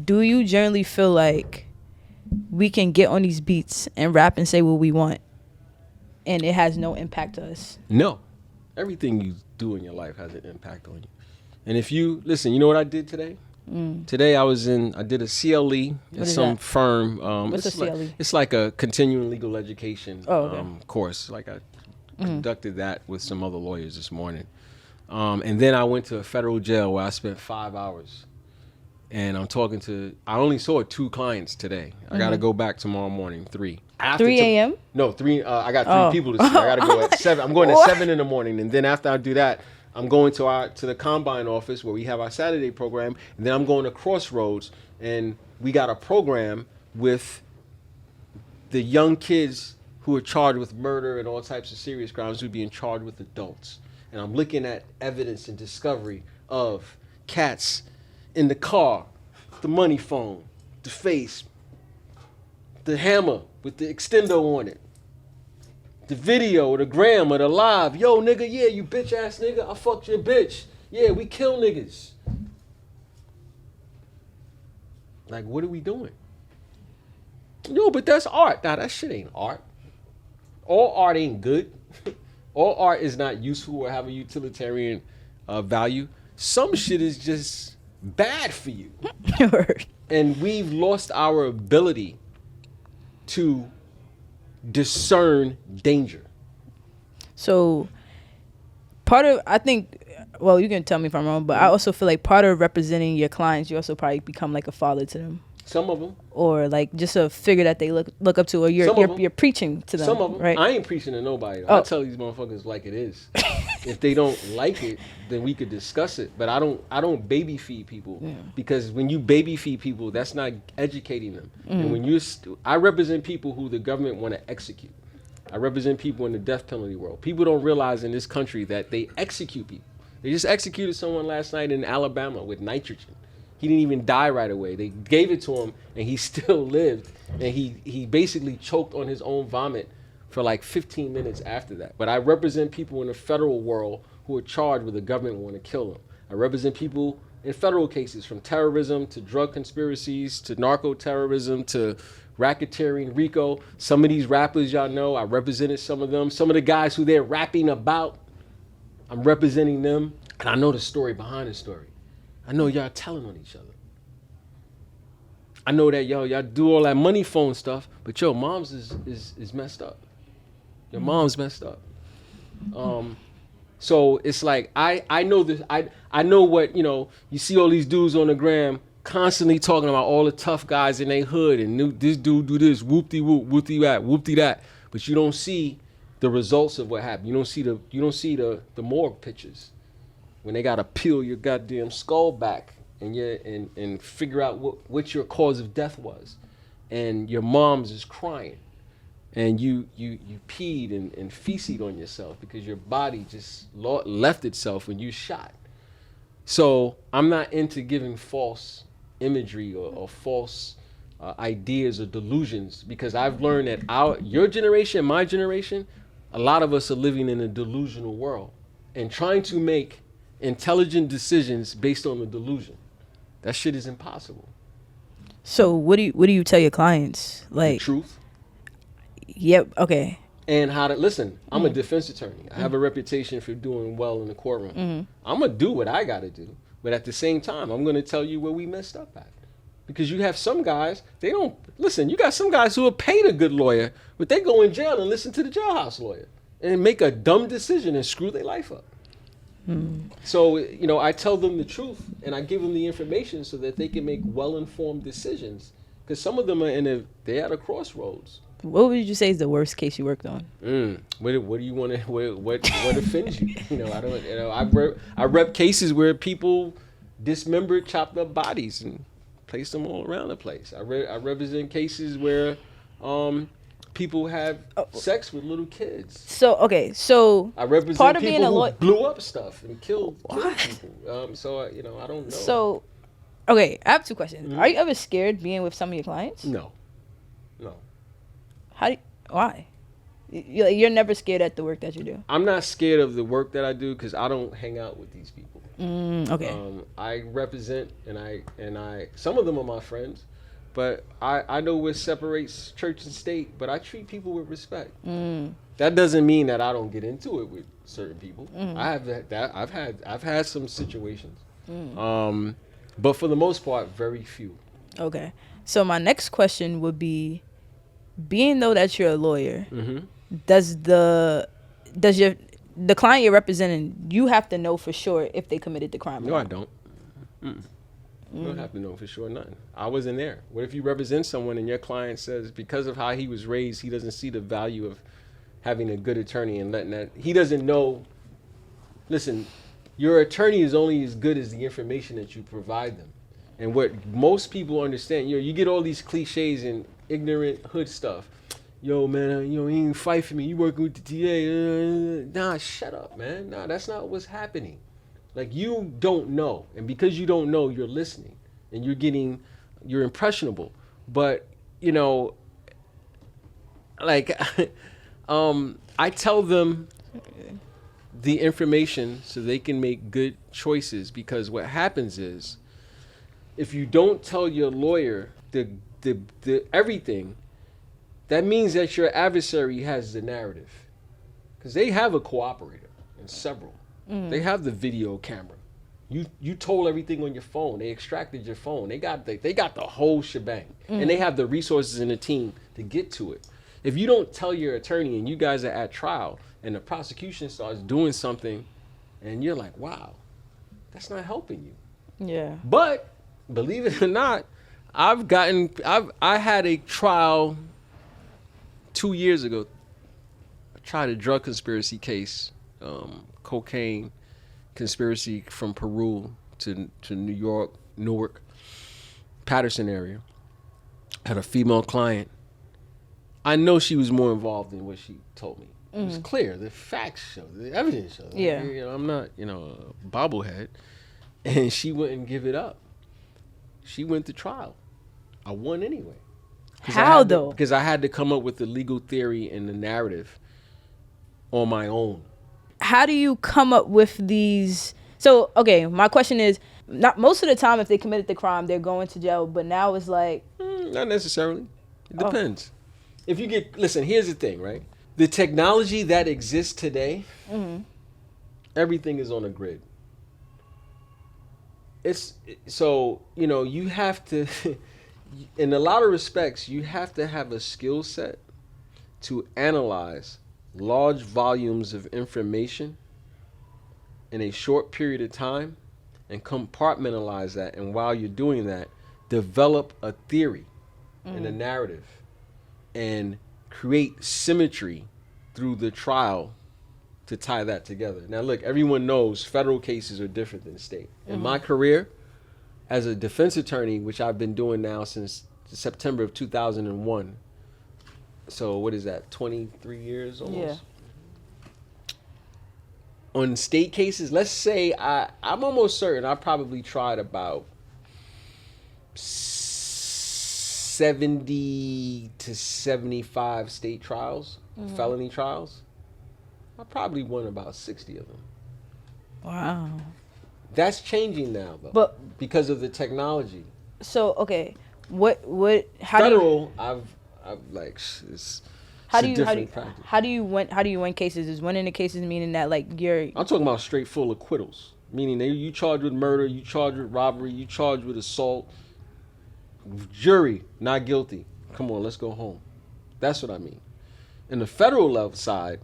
do you generally feel like we can get on these beats and rap and say what we want and it has no impact to us? No. Everything you do in your life has an impact on you. And if you, listen, you know what I did today? Today I did a CLE at some firm. What's a CLE? It's like a continuing legal education course. Like I conducted that with some other lawyers this morning. And then I went to a federal jail where I spent 5 hours. And I only saw 2 clients today. I got to go back tomorrow morning, 3. 3 a.m.? No, 3. I got 3 people to see. I got to go at 7. I'm going at 7 in the morning. And then after I do that, I'm going to the Combine office where we have our Saturday program. And then I'm going to Crossroads. And we got a program with the young kids who are charged with murder and all types of serious crimes who are being charged with adults. And I'm looking at evidence and discovery of cats in the car, the money phone, the face, the hammer with the extender on it, the video, the gram, or the live. Yo, nigga, yeah, you bitch ass nigga, I fucked your bitch. Yeah, we kill niggas. Like, what are we doing? No, but that's art. Nah, that shit ain't art. All art ain't good. All art is not useful or have a utilitarian value. Some shit is just bad for you. And we've lost our ability to discern danger. So I think, well, you can tell me if I'm wrong, but I also feel like part of representing your clients, you also probably become like a father to them. Some of them. Or like just a figure that they look up to, or you're preaching to them. Some of them. Right? I ain't preaching to nobody. I tell these motherfuckers like it is. If they don't like it, then we could discuss it. But I don't baby feed people because when you baby feed people, that's not educating them. And when I represent people who the government want to execute. I represent people in the death penalty world. People don't realize in this country that they execute people. They just executed someone last night in Alabama with nitrogen. He didn't even die right away. They gave it to him, and he still lived. And he basically choked on his own vomit for like 15 minutes after that. But I represent people in the federal world who are charged with the government want to kill them. I represent people in federal cases, from terrorism to drug conspiracies to narco-terrorism to racketeering, RICO. Some of these rappers, y'all know, I represented some of them. Some of the guys who they're rapping about, I'm representing them. And I know the story behind the story. I know y'all telling on each other. I know that y'all do all that money phone stuff, but your mom's is messed up. Your mom's messed up. So it's like I know this. I know what, you see all these dudes on the gram constantly talking about all the tough guys in their hood and this dude do this, whoop-de whoop, whoop-de that, whoop-de that, but you don't see the results of what happened. You don't see the morgue pictures when they gotta peel your goddamn skull back and figure out what your cause of death was, and your mom's is crying, and you peed and feces on yourself because your body just left itself when you shot. So I'm not into giving false imagery or false ideas or delusions, because I've learned that your generation, my generation, a lot of us are living in a delusional world and trying to make intelligent decisions based on the delusion. That shit is impossible. So what do you tell your clients? Like, the truth. Yep. Okay. And how to listen. I'm a defense attorney. I have a reputation for doing well in the courtroom. I'm gonna do what I gotta do, but at the same time, I'm gonna tell you where we messed up at. Because you have some guys, they don't listen. You got some guys who are paid a good lawyer, but they go in jail and listen to the jailhouse lawyer and make a dumb decision and screw their life up. So, I tell them the truth and I give them the information so that they can make well-informed decisions. Because some of them they're at a crossroads. What would you say is the worst case you worked on? What do you want to? What offends you? I don't. I rep cases where people dismembered, chopped up bodies and placed them all around the place. I represent cases where people have sex with little kids. So I represent part of people being a who lawyer blew up stuff and killed people. So I don't know. So, okay, I have two questions. Are you ever scared being with some of your clients? No. Why? You're never scared at the work that you do? I'm not scared of the work that I do because I don't hang out with these people. Okay. I represent and I some of them are my friends, but I know what separates church and state, but I treat people with respect. That doesn't mean that I don't get into it with certain people. I've had some situations. But for the most part, very few. Okay. So my next question would be, being though that you're a lawyer, does the client you're representing, you have to know for sure if they committed the crime? No, I don't. You don't have to know for sure nothing. I wasn't there. What if you represent someone and your client says because of how he was raised, he doesn't see the value of having a good attorney and letting that, he doesn't know. Listen, your attorney is only as good as the information that you provide them. And what most people understand, you get all these cliches and ignorant hood stuff. Yo, man, you ain't fight for me. You working with the TA. Nah, shut up, man. Nah, that's not what's happening. Like, you don't know. And because you don't know, you're listening. And you're impressionable. But, like, I tell them the information so they can make good choices. Because what happens is, if you don't tell your lawyer the everything, that means that your adversary has the narrative, because they have a cooperator and several. They have the video camera. You told everything on your phone. They extracted your phone. They got the whole shebang, and they have the resources in the team to get to it. If you don't tell your attorney and you guys are at trial and the prosecution starts doing something, and you're like, wow, that's not helping you. Yeah. But believe it or not, I had a trial 2 years ago. I tried a drug conspiracy case, cocaine conspiracy from Peru to New York, Newark, Patterson area. Had a female client. I know she was more involved than what she told me. It was clear. The facts show, the evidence shows. Yeah. I'm not, a bobblehead. And she wouldn't give it up. She went to trial. I won anyway. How though? Because I had to come up with the legal theory and the narrative on my own. How do you come up with these? So, okay, my question is, not most of the time if they committed the crime, they're going to jail, but now it's like... Not necessarily. It depends. If you listen, here's the thing, right? The technology that exists today, everything is on a grid. You have to, in a lot of respects, you have to have a skill set to analyze large volumes of information in a short period of time and compartmentalize that. And while you're doing that, develop a theory and a narrative and create symmetry through the trial to tie that together. Now, look, everyone knows federal cases are different than state. In my career as a defense attorney, which I've been doing now since September of 2001, so what is that, 23 years almost? Yeah. On state cases, let's say I'm almost certain I probably tried about 70 to 75 state trials, felony trials. I probably won about 60 of them. Wow. That's changing now, though, But because of the technology. so, okay, how Federal, it's How a do you different practice. how do you win cases? Is winning the cases meaning that like you're I'm talking about straight full acquittals, meaning you charged with murder, you charged with robbery, you charged with assault. Jury, not guilty. Come on, let's go home. That's what I mean. In the federal level side,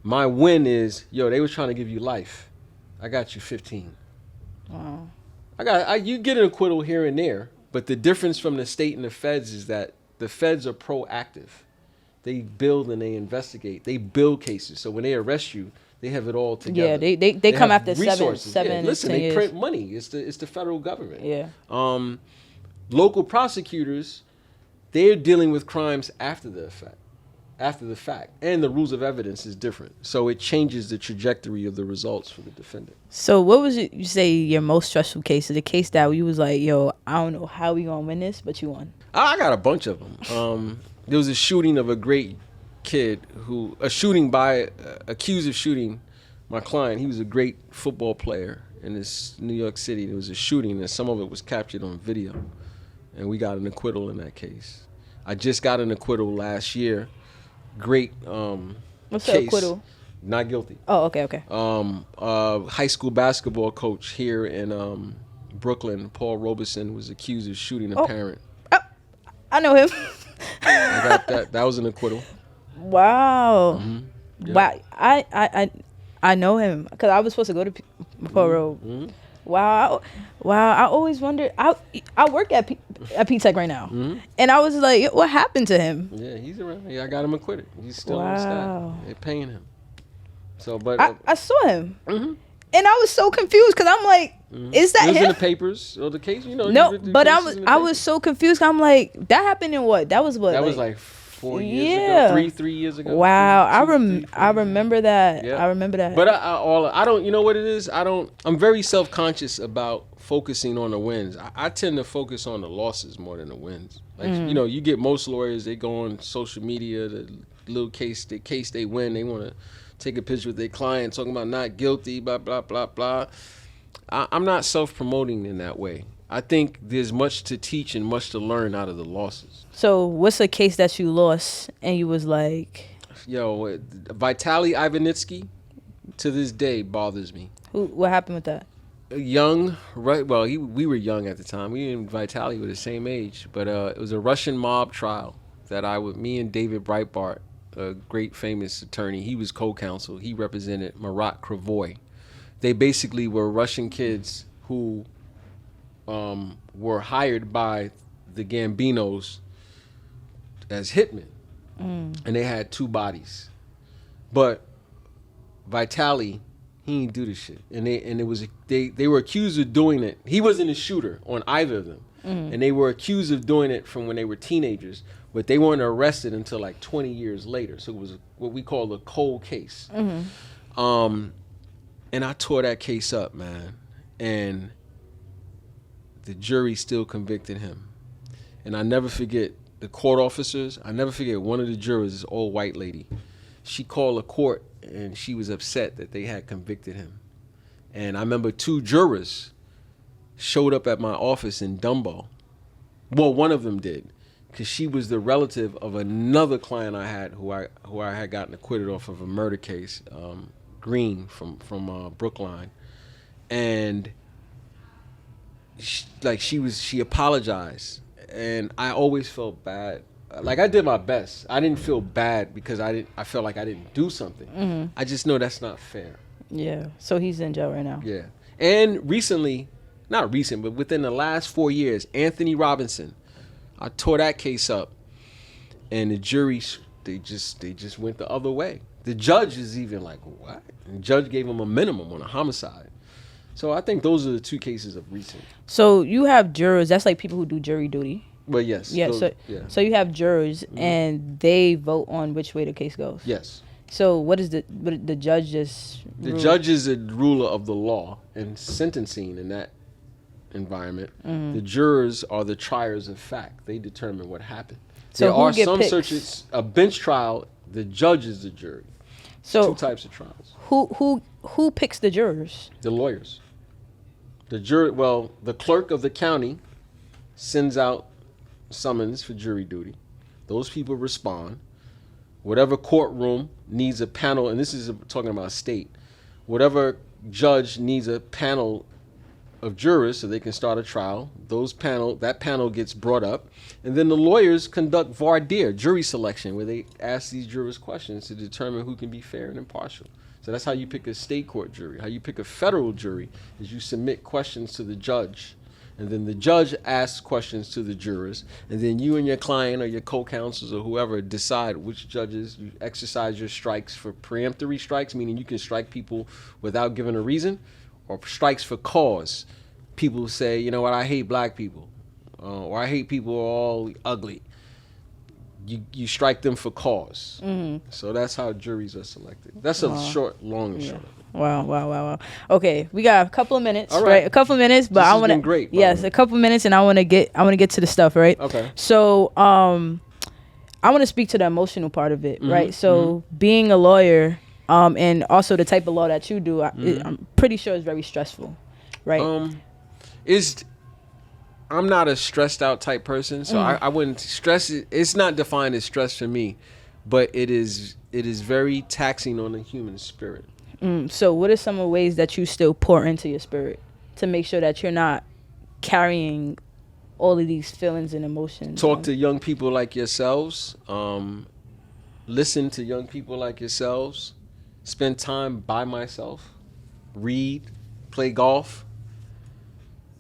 my win is, they was trying to give you life. I got you 15. wow. You get an acquittal here and there, but the difference from the state and the feds is that the feds are proactive. They build and they investigate. They build cases. So when they arrest you, they have it all together. Yeah, they come have after resources. seven. Listen, 10 they years. print money. It's the federal government. Yeah. Local prosecutors, they're dealing with crimes after the fact, and the rules of evidence is different. So it changes the trajectory of the results for the defendant. So what was you say your most stressful case? The case that you was like, I don't know how we gonna win this, but you won. I got a bunch of them. There was a shooting of a great kid accused of shooting my client. He was a great football player in this New York City. There was a shooting, and some of it was captured on video, and we got an acquittal in that case. I just got an acquittal last year. Great What's case. the acquittal? Not guilty. Oh, okay. High school basketball coach here in Brooklyn, Paul Robeson, was accused of shooting a parent. Oh, I know him. I got that. That was an acquittal. Wow. Yeah. Wow. I know him because I was supposed to go to Paul Robe. Wow. I always wondered. I work at P-Tech right now, and I was like, what happened to him? Yeah, he's around. Yeah, I got him acquitted. He's still on staff. They're paying him. So, but I saw him, and I was so confused because I'm like, is that it was him? in the papers or the case? No, but I was so confused. I'm like, that happened in what? That was what? That was like 4 years ago, 3 years ago. Wow, I I remember that. Yeah. I remember that. But I don't. You know what it is? I'm very self-conscious about focusing on the wins. I tend to focus on the losses more than the wins. Like you get most lawyers, they go on social media, the little case they win, they want to take a picture with their client talking about not guilty, blah blah blah blah. I'm not self-promoting in that way. I think there's much to teach and much to learn out of the losses. So what's a case that you lost and you was like... Vitaly Ivanitsky, to this day, bothers me. What happened with that? Young, right? Well, we were young at the time. We and Vitaly were the same age. But it was a Russian mob trial that me and David Breitbart, a great famous attorney, he was co-counsel. He represented Marat Kravoy. They basically were Russian kids who were hired by the Gambinos as hitmen, and they had 2 bodies. But Vitaly, he didn't do this shit, and they were accused of doing it. He wasn't a shooter on either of them, and they were accused of doing it from when they were teenagers, but they weren't arrested until like 20 years later. So it was what we call a cold case. And I tore that case up, man, and the jury still convicted him. And I never forget the court officers. I never forget one of the jurors, this old white lady. She called a court and she was upset that they had convicted him. And I remember 2 jurors showed up at my office in Dumbo. Well, one of them did, because she was the relative of another client I had who I had gotten acquitted off of a murder case, Green from Brookline, and she apologized, and I always felt bad. Like, I did my best. I didn't feel bad because I felt like I didn't do something. I just know that's not fair. Yeah. So he's in jail right now. Yeah. And recently, not recent, but within the last 4 years, Anthony Robinson, I tore that case up, and the jury, they just went the other way. The judge is even like, what? And the judge gave him a minimum on a homicide. So I think those are the 2 cases of recent. So you have jurors. That's like people who do jury duty. Well, yes. Yeah. So you have jurors, and they vote on which way the case goes. Yes. So what is the judge just? The judge is a ruler of the law and sentencing in that environment. The jurors are the triers of fact. They determine what happened. So there who are get some picked? searches, a bench trial, the judge is the jury. So 2 types of trials. Who picks the jurors? The lawyers. The clerk of the county sends out summons for jury duty. Those people respond. Whatever courtroom needs a panel, and this is talking about state, whatever judge needs a panel of jurors so they can start a trial, that panel gets brought up, and then the lawyers conduct voir dire, jury selection, where they ask these jurors questions to determine who can be fair and impartial. So that's how you pick a state court jury. How you pick a federal jury is you submit questions to the judge, and then the judge asks questions to the jurors, and then you and your client or your co-counsels or whoever decide which judges. You exercise your strikes for preemptory strikes, meaning you can strike people without giving a reason, or strikes for cause. People say, you know what, I hate black people, or I hate people who are all ugly. You strike them for cause. So that's how juries are selected. That's a long and short. Wow. Okay, we got a couple of minutes, All right? A couple of minutes, but This I has want to. been great, by Yes, the way. a couple of minutes, and I want to get to the stuff, right? Okay. So, I want to speak to the emotional part of it, right? So, being a lawyer, and also the type of law that you do, I'm pretty sure is very stressful, right? I'm not a stressed out type person, so I wouldn't stress it. It's not defined as stress for me, but it is very taxing on the human spirit. So what are some of the ways that you still pour into your spirit to make sure that you're not carrying all of these feelings and emotions? Talk to young people like yourselves. Listen to young people like yourselves. Spend time by myself. Read. Play golf.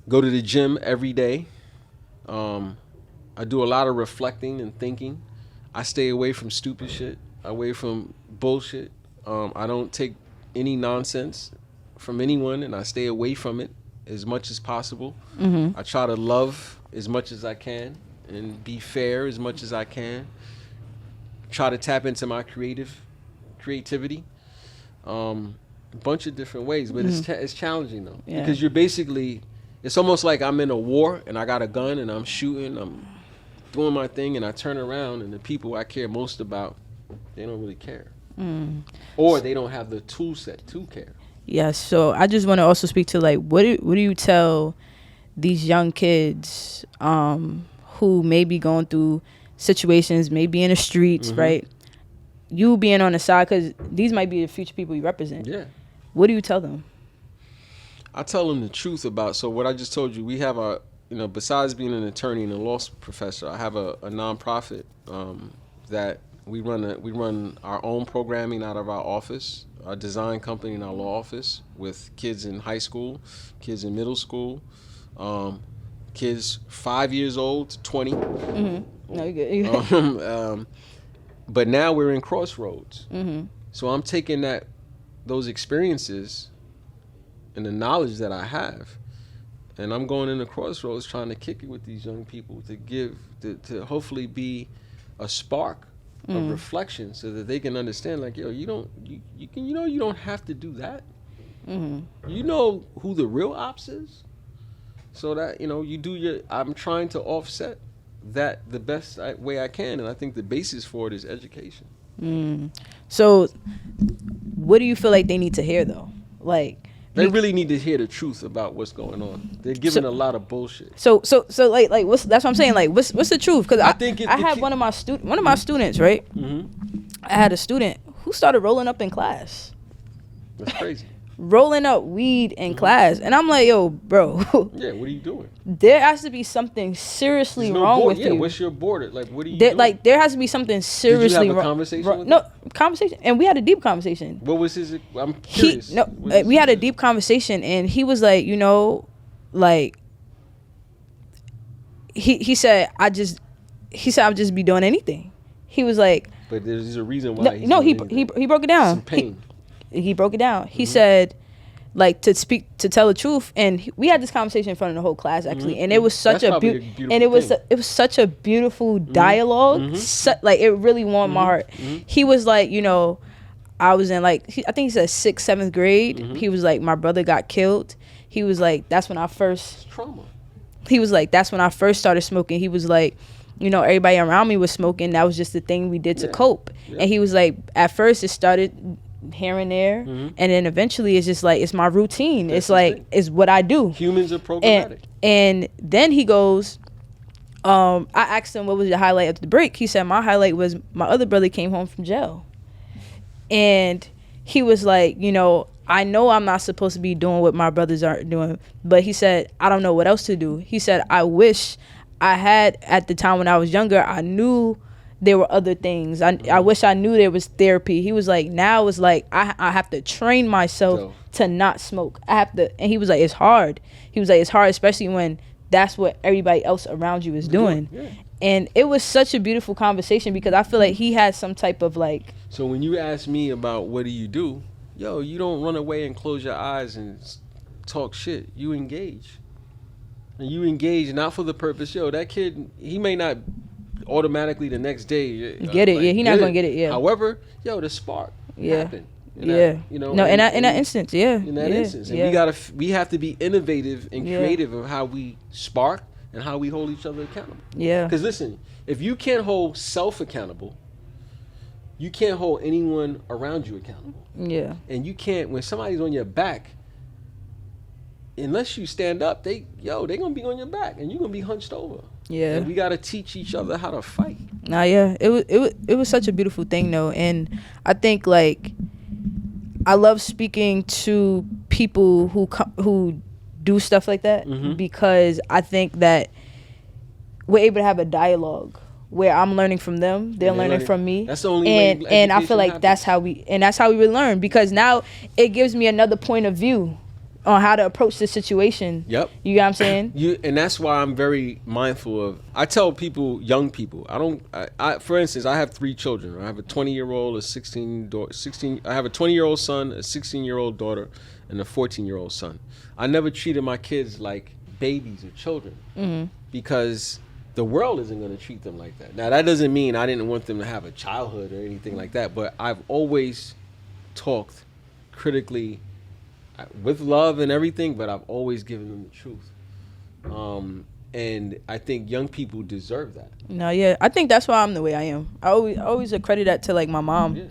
Go to the gym every day. I do a lot of reflecting and thinking. I stay away from stupid shit. Away from bullshit. I don't take any nonsense from anyone, and I stay away from it as much as possible. I try to love as much as I can and be fair as much as I can. Try to tap into my creativity. A bunch of different ways, but it's challenging though, because you're basically, it's almost like I'm in a war and I got a gun and I'm shooting, I'm doing my thing, and I turn around and the people I care most about, they don't really care. Or they don't have the tool set to care. Yes. So I just want to also speak to, like, what do you tell these young kids who may be going through situations, maybe in the streets, right? You being on the side, because these might be the future people you represent. Yeah. What do you tell them? I tell them the truth about, so what I just told you, we have besides being an attorney and a law professor, I have a nonprofit that we run our own programming out of our office, our design company in our law office, with kids in high school, kids in middle school, kids 5 years old to 20. No, you're good. But now we're in crossroads. So I'm taking those experiences and the knowledge that I have, and I'm going in the crossroads trying to kick it with these young people to hopefully be a spark of reflection, so that they can understand, like, yo, you don't have to do that. You know who the real ops is, so that you do I'm trying to offset that the best way I can, and I think the basis for it is education. So what do you feel like they need to hear though? Like, They really need to hear the truth about what's going on. They're giving a lot of bullshit. So like what's that's what I'm saying. Like what's the truth? Because I had one of my students, right? I had a student who started rolling up in class. That's crazy. Rolling up weed in class, and I'm like, yo, bro. Yeah, what are you doing? There has to be something seriously wrong with you. What's your border? Like, what are you doing? Like, there has to be something seriously wrong. Did you have a conversation with No, him? conversation, and we had a deep conversation. What was his? I'm curious. We had a deep conversation, and he was like, you know, like, he said I'll just be doing anything. He was like, but there's a reason why. He broke it down. Some pain. He broke it down. He said, like, to tell the truth, and we had this conversation in front of the whole class actually, and it was such a beautiful, and it was such a beautiful dialogue. Like, it really warmed my heart. He was like, you know, I was in like I think he said 6th, 7th grade. He was like, my brother got killed. He was like, that's when I first. It's trauma. He was like, that's when I first started smoking. He was like, you know, everybody around me was smoking. That was just the thing we did to cope. And he was like, at first it started here and there, and then eventually it's just like, it's my routine. That's it's like it's what I do. Humans are programmatic. And then he goes, I asked him what was the highlight of the break. He said my highlight was my other brother came home from jail, and he was like, you know I'm not supposed to be doing what my brothers aren't doing, but he said I don't know what else to do. He said I wish I had, at the time when I was younger, I knew there were other things. I wish I knew there was therapy. He was like, now it's like I have to train myself to not smoke. I have to, and he was like, it's hard. He was like, it's hard, especially when that's what everybody else around you is doing. Yeah. And it was such a beautiful conversation because I feel like he had some type of like. So when you ask me about what do, you don't run away and close your eyes and talk shit. You engage. And you engage not for the purpose, that kid, he may not automatically the next day get it. Like, he not gonna get it. Yeah. However, the spark happened. In that instance. In that instance, and we have to be innovative and creative of how we spark and how we hold each other accountable. Yeah. Because listen, if you can't hold self accountable, you can't hold anyone around you accountable. Yeah. And you can't, when somebody's on your back, unless you stand up, they gonna be on your back and you're gonna be hunched over. Yeah. And we gotta teach each other how to fight. Nah, yeah. It was such a beautiful thing though. And I think like I love speaking to people who do stuff like that because I think that we're able to have a dialogue where I'm learning from them, they're learning from me. That's the only way. And I feel like that's how we really learn, because now it gives me another point of view on how to approach the situation. Yep. You get what I'm saying? And that's why I'm very mindful of, I tell people, young people, I for instance, I have 3 children. I have a 20-year-old, I have a 20-year-old son, a 16-year-old daughter, and a 14-year-old son. I never treated my kids like babies or children because the world isn't going to treat them like that. Now, that doesn't mean I didn't want them to have a childhood or anything like that, but I've always talked critically with love and everything, but I've always given them the truth. And I think young people deserve that. No, yeah. I think that's why I'm the way I am. I always accredit that to like my mom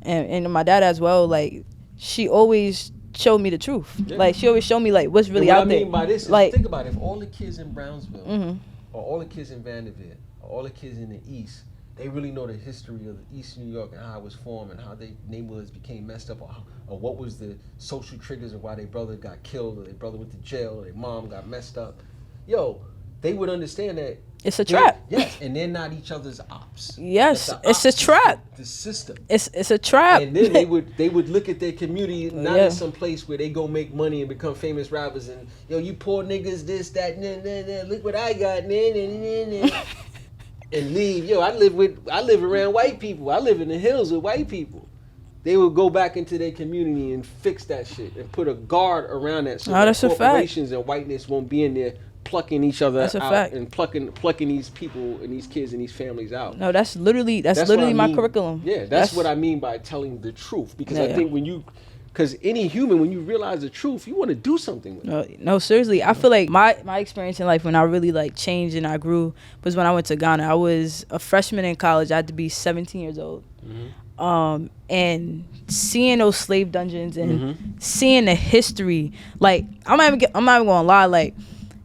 and my dad as well. Like, she always showed me the truth. Yeah. Like, she always showed me like what's really out there. What I mean by this is, like, think about it. If all the kids in Brownsville or all the kids in Vanderbilt or all the kids in the East, they really know the history of East New York and how it was formed and how their neighborhoods became messed up, or what was the social triggers of why their brother got killed, or their brother went to jail, or their mom got messed up. They would understand that it's a trap. Yes, and they're not each other's ops. Yes, it's a trap. The system. It's a trap. And then they would look at their community not in some place where they go make money and become famous rappers and you poor niggas this that nah, look what I got nah. And leave. I live around white people. I live in the hills with white people. They would go back into their community and fix that shit and put a guard around that so that corporations and whiteness won't be in there plucking each other out and plucking these people and these kids and these families out. No, that's literally my curriculum. Yeah, that's what I mean by telling the truth, because I think because any human, when you realize the truth, you want to do something with it. No, seriously. I feel like my experience in life when I really like changed and I grew was when I went to Ghana. I was a freshman in college. I had to be 17 years old. and seeing those slave dungeons and seeing the history. Like, I'm not even gonna lie. Like,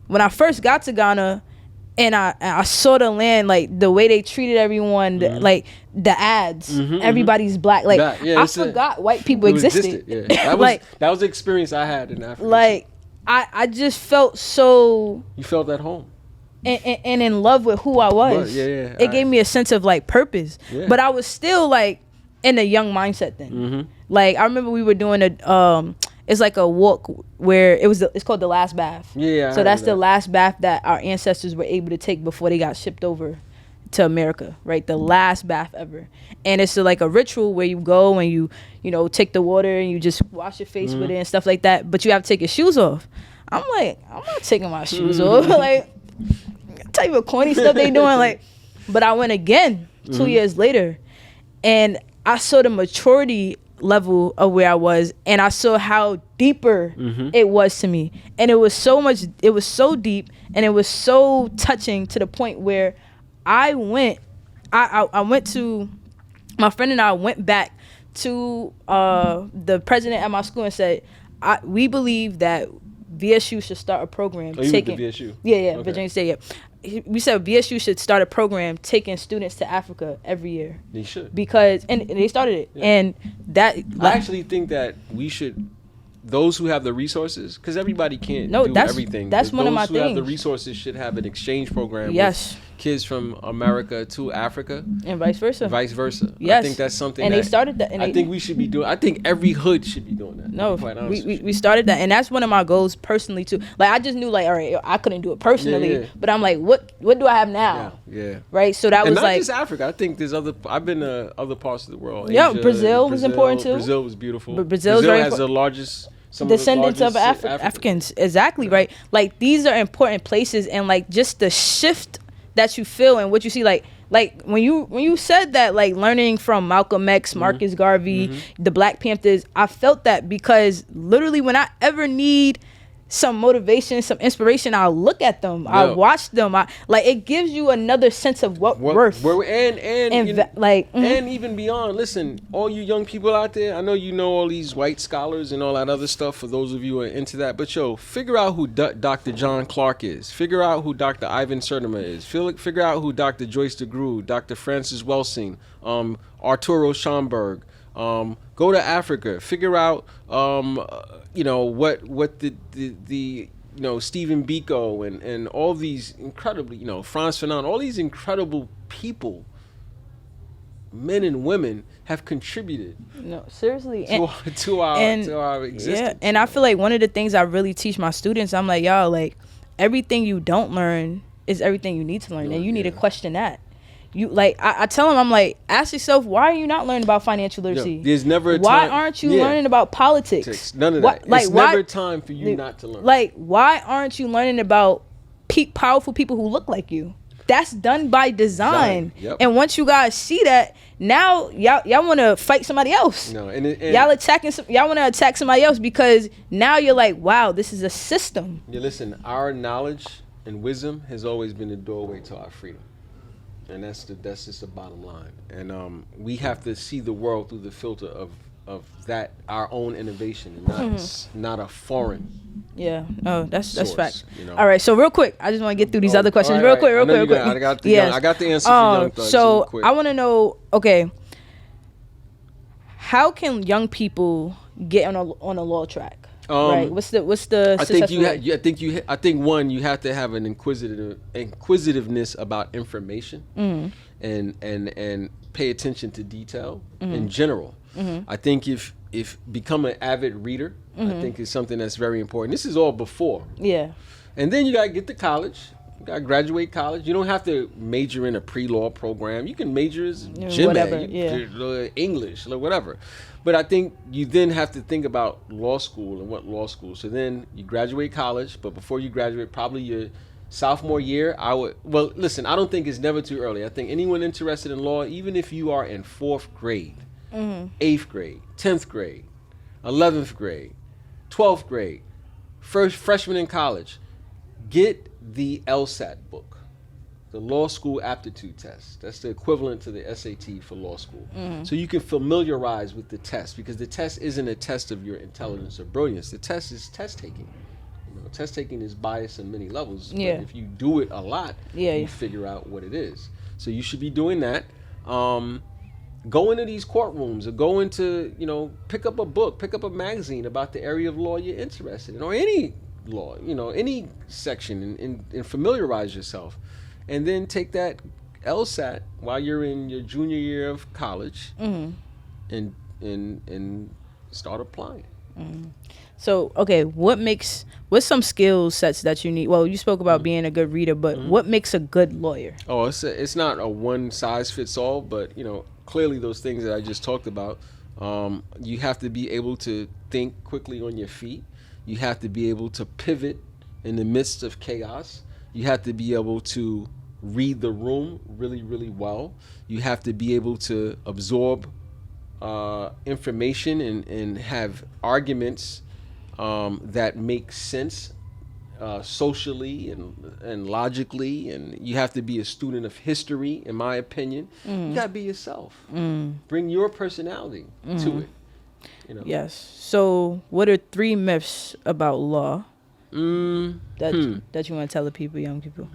when I first got to Ghana, and I saw the land, like the way they treated everyone, like the ads, everybody's black. Like, I forgot white people existed. Yeah. That was the experience I had in Africa. Like, I just felt so. You felt at home. And in love with who I was. It gave me a sense of like purpose. But I was still like in a young mindset then. Like, I remember we were doing it's like a walk where it's called the last bath. So that's the last bath that our ancestors were able to take before they got shipped over to America, right? The last bath ever. And it's like a ritual where you go and you take the water and you just wash your face with it and stuff like that, but you have to take your shoes off. I'm like, I'm not taking my shoes off. Like, type of corny stuff they doing. Like, but I went again 2 years later, and I saw the maturity level of where I was, and I saw how deeper it was to me. And it was so deep, and it was so touching to the point where I went to, my friend and I went back to the president at my school and said, we believe that VSU should start a program taking VSU. Okay. Virginia State. We said VSU should start a program taking students to Africa every year. They should. Because and they started it. And that I actually think that we should, those who have the resources, because everybody can't do everything. That's one of my things. Those who have the things. resources should have an exchange program Yes. with kids from America to Africa. And vice versa. Yes. I think that's something and they started that. And I think we should be doing. I think every hood should be doing that. No, we started that. And that's one of my goals personally too. Like, I just knew, like, all right, I couldn't do it personally. But I'm like, what do I have now? Yeah. Right? So that and was not like. just Africa. I think there's I've been to other parts of the world. Yeah, Asia, Brazil was important too. Brazil was beautiful. But Brazil has the largest. Descendants of Africans. Exactly, right? Like, these are important places, and like just the shift that you feel and what you see, like when you said that, like, learning from Malcolm X, Marcus Garvey, the Black Panthers, I felt that, because literally when I ever need some motivation, some inspiration, I'll look at them. I watch them. It gives you another sense of worth. And even beyond. Listen, all you young people out there, I know you know all these white scholars and all that other stuff, for those of you who are into that, but figure out who Dr. John Clark is. Figure out who Dr. Ivan Sertima is. Figure out who Dr. Joyce DeGruy, Dr. Francis Welsing, Arturo Schomburg. Go to Africa. Figure out, what the Stephen Biko and all these incredibly, Franz Fanon, all these incredible people, men and women, have contributed. No, seriously, to our existence. Yeah, and I feel like one of the things I really teach my students, I'm like, y'all, like, everything you don't learn is everything you need to learn, and you need to question that. You, like, I tell them, I'm like, ask yourself, why are you not learning about financial literacy? There's never a time. Why aren't you learning about politics? None of that. It's never time for you not to learn. Like, why aren't you learning about powerful people who look like you? That's done by design. Yep. And once you guys see that, now y'all want to fight somebody else. No, y'all want to attack somebody else, because now you're like, wow, this is a system. Yeah, listen, our knowledge and wisdom has always been the doorway to our freedom. And that's just the bottom line. And we have to see the world through the filter of that, our own innovation, and not a foreign. Yeah. Oh, that's fact. You know? All right. So real quick, I just want to get through these other questions real quick. I got the answer for young thugs. So I want to know. Okay. How can young people get on a law track? Right. What's the I think one, you have to have an inquisitiveness about information, and pay attention to detail in general. I think if become an avid reader, I think is something that's very important. This is all before. Yeah. And then you gotta get to college. You gotta graduate college. You don't have to major in a pre-law program. You can major as gym English, or whatever. But I think you then have to think about law school and what law school. So then you graduate college, but before you graduate, probably your sophomore year, I don't think it's never too early. I think anyone interested in law, even if you are in 4th grade, 8th grade, 10th grade, 11th grade, 12th grade, freshman in college, get the LSAT book. the law school aptitude test. That's the equivalent to the SAT for law school. So you can familiarize with the test, because the test isn't a test of your intelligence or brilliance. The test is test taking. Test taking is biased on many levels. Yeah. But if you do it a lot, you figure out what it is. So you should be doing that. Go into these courtrooms, or go into, pick up a book, pick up a magazine about the area of law you're interested in, or any law, any section, and familiarize yourself. And then take that LSAT while you're in your junior year of college, and start applying. So, okay, what's some skill sets that you need? Well, you spoke about being a good reader, but what makes a good lawyer? Oh, it's not a one size fits all, but clearly those things that I just talked about. You have to be able to think quickly on your feet. You have to be able to pivot in the midst of chaos. You have to be able to read the room really, really well. You have to be able to absorb information and have arguments that make sense socially and logically. And you have to be a student of history, in my opinion. You gotta be yourself. Bring your personality to it. Yes. So what are 3 myths about law that you want to tell the people, young people?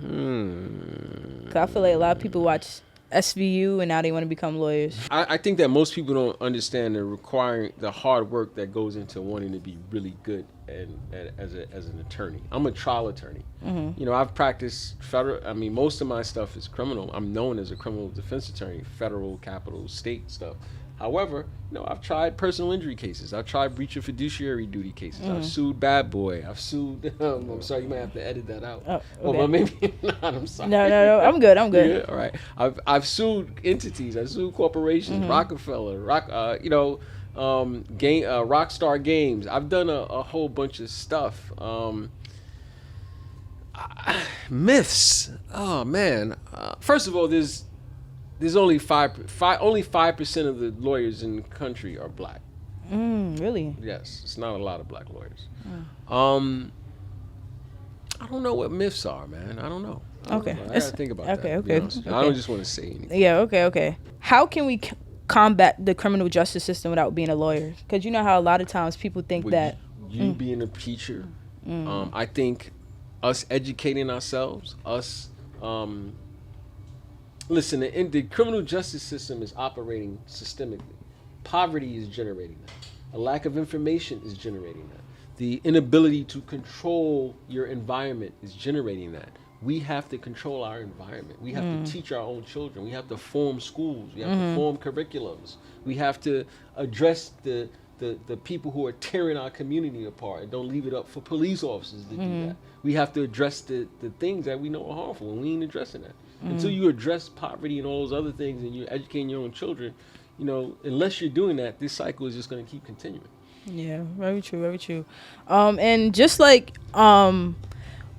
'Cause I feel like a lot of people watch SVU and now they want to become lawyers. I think that most people don't understand the hard work that goes into wanting to be really good as an attorney. I'm a trial attorney. I've practiced most of my stuff is criminal. I'm known as a criminal defense attorney, federal, capital, state stuff. However, I've tried personal injury cases. I've tried breach of fiduciary duty cases. I've sued Bad Boy. I've sued. I'm sorry, you might have to edit that out. Oh, okay. Well, maybe not. I'm sorry. No. I'm good. Yeah, all right. I've sued entities. I've sued corporations. Rockefeller. Rockstar Games. I've done a whole bunch of stuff. Myths. Oh man. First of all, there's only 5% of the lawyers in the country are black. Really? Yes, it's not a lot of black lawyers. I don't know what myths are, man. I don't know. I gotta think about that. Okay. I don't just want to say anything. Yeah. Okay. How can we combat the criminal justice system without being a lawyer? Because you know how a lot of times people think that you being a teacher. I think us educating ourselves, listen, the criminal justice system is operating systemically. Poverty is generating that. A lack of information is generating that. The inability to control your environment is generating that. We have to control our environment. We have to teach our own children. We have to form schools. We have to form curriculums. We have to address the people who are tearing our community apart, and don't leave it up for police officers to do that. We have to address the things that we know are harmful, and we ain't addressing that. Until you address poverty and all those other things, and you're educating your own children, unless you're doing that, this cycle is just going to keep continuing. Yeah, very true. And just like,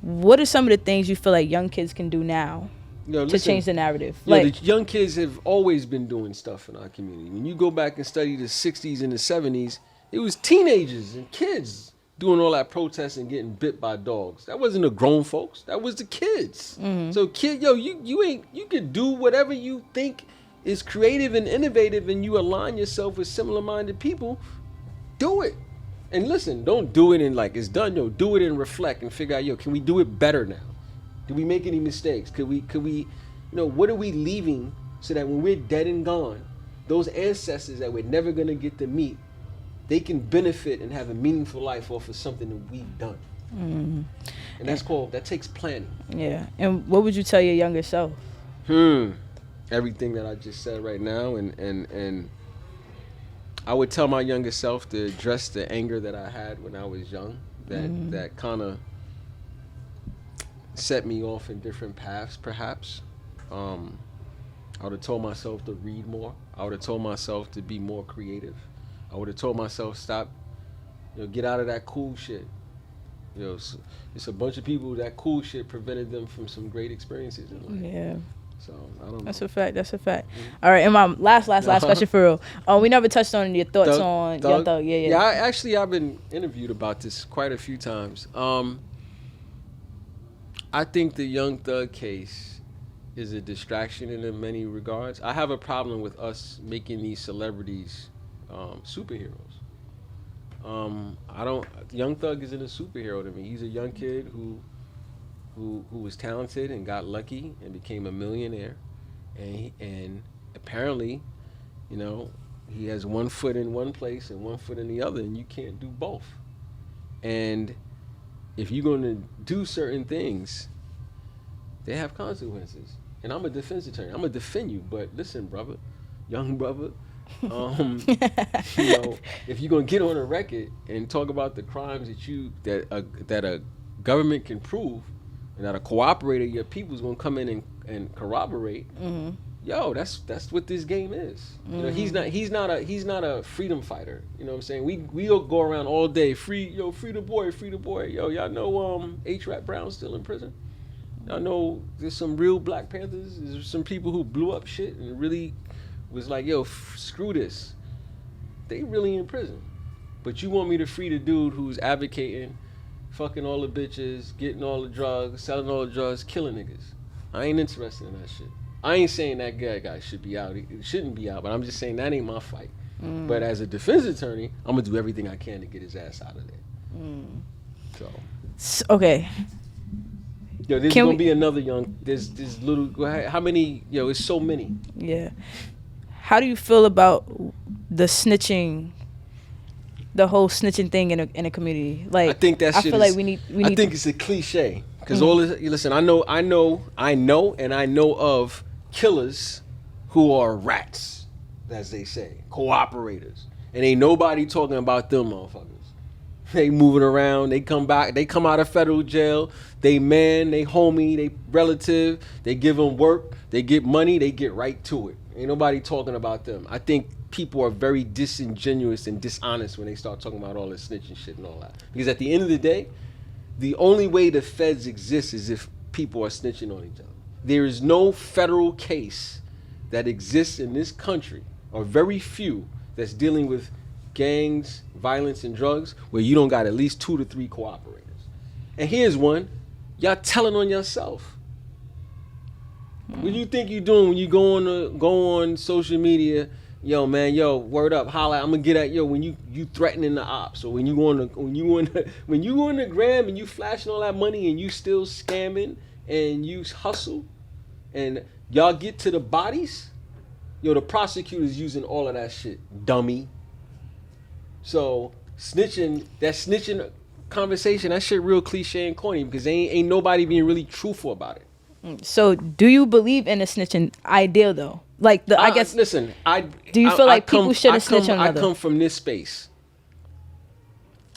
what are some of the things you feel like young kids can do now to change the narrative? The young kids have always been doing stuff in our community. When you go back and study the 60s and the 70s, it was teenagers and kids doing all that protest and getting bit by dogs. That wasn't the grown folks. That was the kids. So you could do whatever you think is creative and innovative, and you align yourself with similar-minded people. Do it. And listen, don't do it and like it's done. Do it and reflect and figure out, can we do it better now? Did we make any mistakes? Could we what are we leaving so that when we're dead and gone, those ancestors that we're never gonna get to meet, they can benefit and have a meaningful life off of something that we've done. And that takes planning. Yeah. And what would you tell your younger self? Everything that I just said right now, and I would tell my younger self to address the anger that I had when I was young, that kind of set me off in different paths, perhaps. I would have told myself to read more. I would have told myself to be more creative. I would have told myself, stop, get out of that cool shit. It's a bunch of people that cool shit prevented them from some great experiences in life. Yeah. So I don't know. That's a fact. All right, and my last question for real. We never touched on your thoughts on Young Thug. Yeah. I've been interviewed about this quite a few times. I think the Young Thug case is a distraction in many regards. I have a problem with us making these celebrities superheroes. I don't. Young Thug isn't a superhero to me. He's a young kid who was talented and got lucky and became a millionaire, and apparently, you know, he has one foot in one place and one foot in the other, and you can't do both. And if you're going to do certain things, they have consequences. And I'm a defense attorney. I'm gonna defend you, but listen, brother, young brother, you know, if you're gonna get on a record and talk about the crimes that a government can prove, and that a cooperator, your people's gonna come in and corroborate. Yo, that's what this game is. You know, he's not a freedom fighter. You know what I'm saying? We go around all day, free the boy. Yo, y'all know H-Rap Brown's still in prison. Y'all know there's some real Black Panthers. There's some people who blew up shit and really was like, yo, screw this. They really in prison. But you want me to free the dude who's advocating, fucking all the bitches, getting all the drugs, selling all the drugs, killing niggas. I ain't interested in that shit. I ain't saying that guy should be out. He shouldn't be out, but I'm just saying that ain't my fight. But as a defense attorney, I'm gonna do everything I can to get his ass out of there. So. Okay. Yo, there's gonna be another young. There's little. How many? Yo, it's so many. Yeah. How do you feel about the snitching? The whole snitching thing in a community. Like, I think that shit. I feel like we need. I think it's a cliche because all this. Listen, I know, and I know of killers who are rats, as they say, cooperators, and ain't nobody talking about them motherfuckers. They moving around. They come back. They come out of federal jail. They man, they homie, they relative. They give them work. They get money. They get right to it. Ain't nobody talking about them. I think people are very disingenuous and dishonest when they start talking about all this snitching shit and all that. Because at the end of the day, the only way the feds exist is if people are snitching on each other. There is no federal case that exists in this country, or very few, that's dealing with gangs, violence, and drugs, where you don't got at least 2 to 3 cooperators. And here's one: y'all telling on yourself. What do you think you doing when you go on social media? Yo, man, yo, word up, holla, I'm gonna get at when you threatening the ops, or when you on the gram and you flashing all that money and you still scamming and you hustle, and y'all get to the bodies. Yo, the prosecutor's using all of that shit, dummy. So snitching conversation, that shit real cliche and corny because ain't nobody being really truthful about it. So do you believe in the snitching ideal though? Like I guess. Listen, do you feel like people shouldn't snitch on another? I come from this space.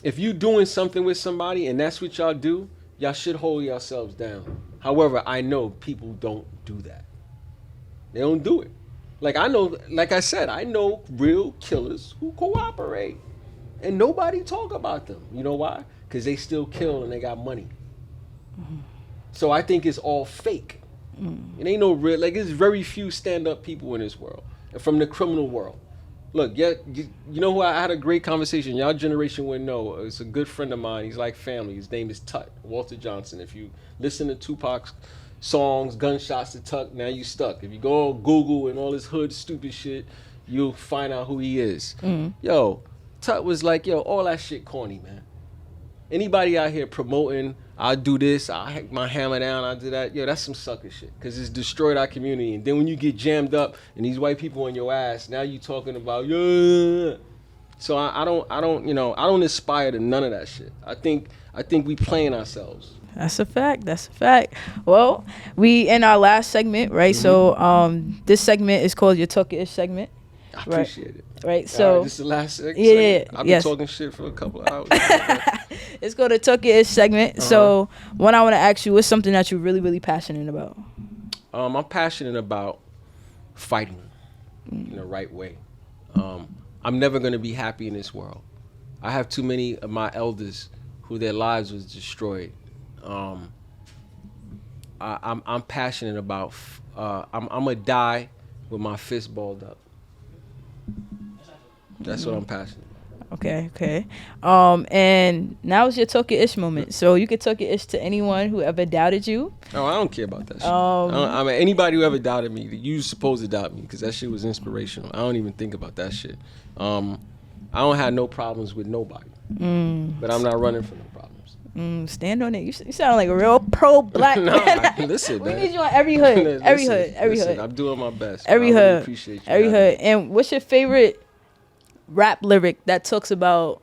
If you doing something with somebody and that's what y'all do, y'all should hold yourselves down. However, I know people don't do that. They don't do it. Like I said, I know real killers who cooperate. And nobody talk about them. You know why? Because they still kill and they got money. So I think it's all fake. It ain't no real, like, there's very few stand-up people in this world. And from the criminal world. Look, yeah, you know who I had a great conversation. Y'all generation wouldn't know. It's a good friend of mine. He's like family. His name is Tut, Walter Johnson. If you listen to Tupac's songs, Gunshots to Tuck, now you stuck. If you go on Google and all this hood stupid shit, you'll find out who he is. Yo, Tut was like, yo, all that shit corny, man. Anybody out here promoting, I'll do this, I'll hack my hammer down, I'll do that, yo, that's some sucker shit. Because it's destroyed our community. And then when you get jammed up and these white people on your ass, now you talking about, yeah. So I don't aspire to none of that shit. I think we playing ourselves. That's a fact. Well, we in our last segment, right? So this segment is called your Talk-Ish segment. I appreciate it. Right, so this is the last segment. Yeah, I've been talking shit for a couple of hours. It's called a Talk-Ish segment. So what I want to ask you, what's something that you're really, really passionate about? I'm passionate about fighting in the right way. I'm never gonna be happy in this world. I have too many of my elders who their lives was destroyed. I'm passionate about. I'm gonna die with my fist balled up. That's what I'm passionate about. Okay. And now it's your talk your ish moment. So you can talk your ish to anyone who ever doubted you. Oh, I don't care about that shit. I mean, anybody who ever doubted me, you supposed to doubt me because that shit was inspirational. I don't even think about that shit. I don't have no problems with nobody, but I'm not running from no problems. Stand on it. You sound like a real pro-black man. Listen, we man. need you on every hood. Every hood. I'm doing my best. Every I really hood. appreciate you. Every hood. And what's your favorite rap lyric that talks about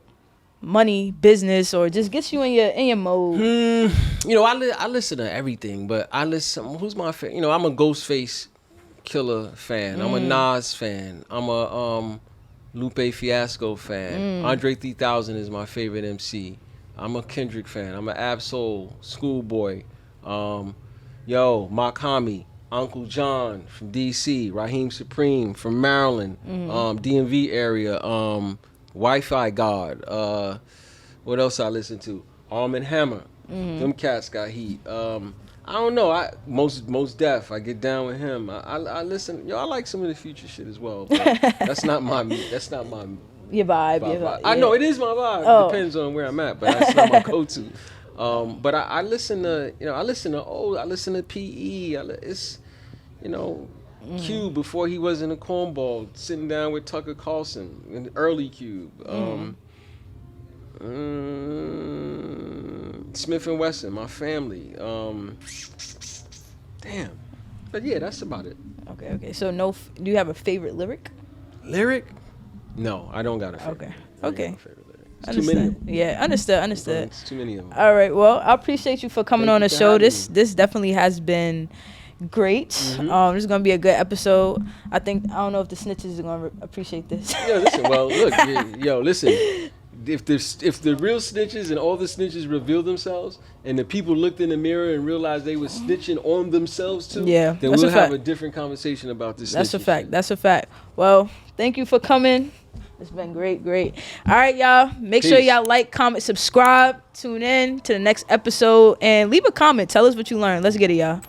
money, business, or just gets you in your mode? I listen to everything, but I listen. Who's my favorite? I'm a Ghostface Killer fan. I'm a Nas fan. I'm a Lupe Fiasco fan. Andre 3000 is my favorite MC. I'm a Kendrick fan. I'm an Ab-Soul, Schoolboy. Makami, Uncle John from DC, Raheem Supreme from Maryland, DMV area, Wi-Fi God. What else I listen to? Arm and Hammer. Them cats got heat. I don't know. Most Def. I get down with him. I listen. I like some of the Future shit as well. But that's not my. Your vibe. I know it is my vibe. Oh. Depends on where I'm at, but that's not my go-to. But I listen to I listen to PE. It's Cube before he was in a cornball, sitting down with Tucker Carlson in early Cube. Smith and Wesson, my family. Damn. But yeah, that's about it. Okay. So do you have a favorite lyric? Lyric? No, I don't got a favorite. Okay. Too many of them. Yeah, understood. It's too many of them. All right. Well, I appreciate you for coming on the show. having This definitely has been great. This is gonna be a good episode. I don't know if the snitches are gonna appreciate this. Listen. Well, look. Listen. If the real snitches and all the snitches reveal themselves, and the people looked in the mirror and realized they were snitching on themselves too, then we'll have a different conversation about this. That's a fact. That's a fact. Well, thank you for coming. It's been great. All right, y'all. Make sure y'all like, comment, subscribe, tune in to the next episode, and leave a comment. Tell us what you learned. Let's get it, y'all.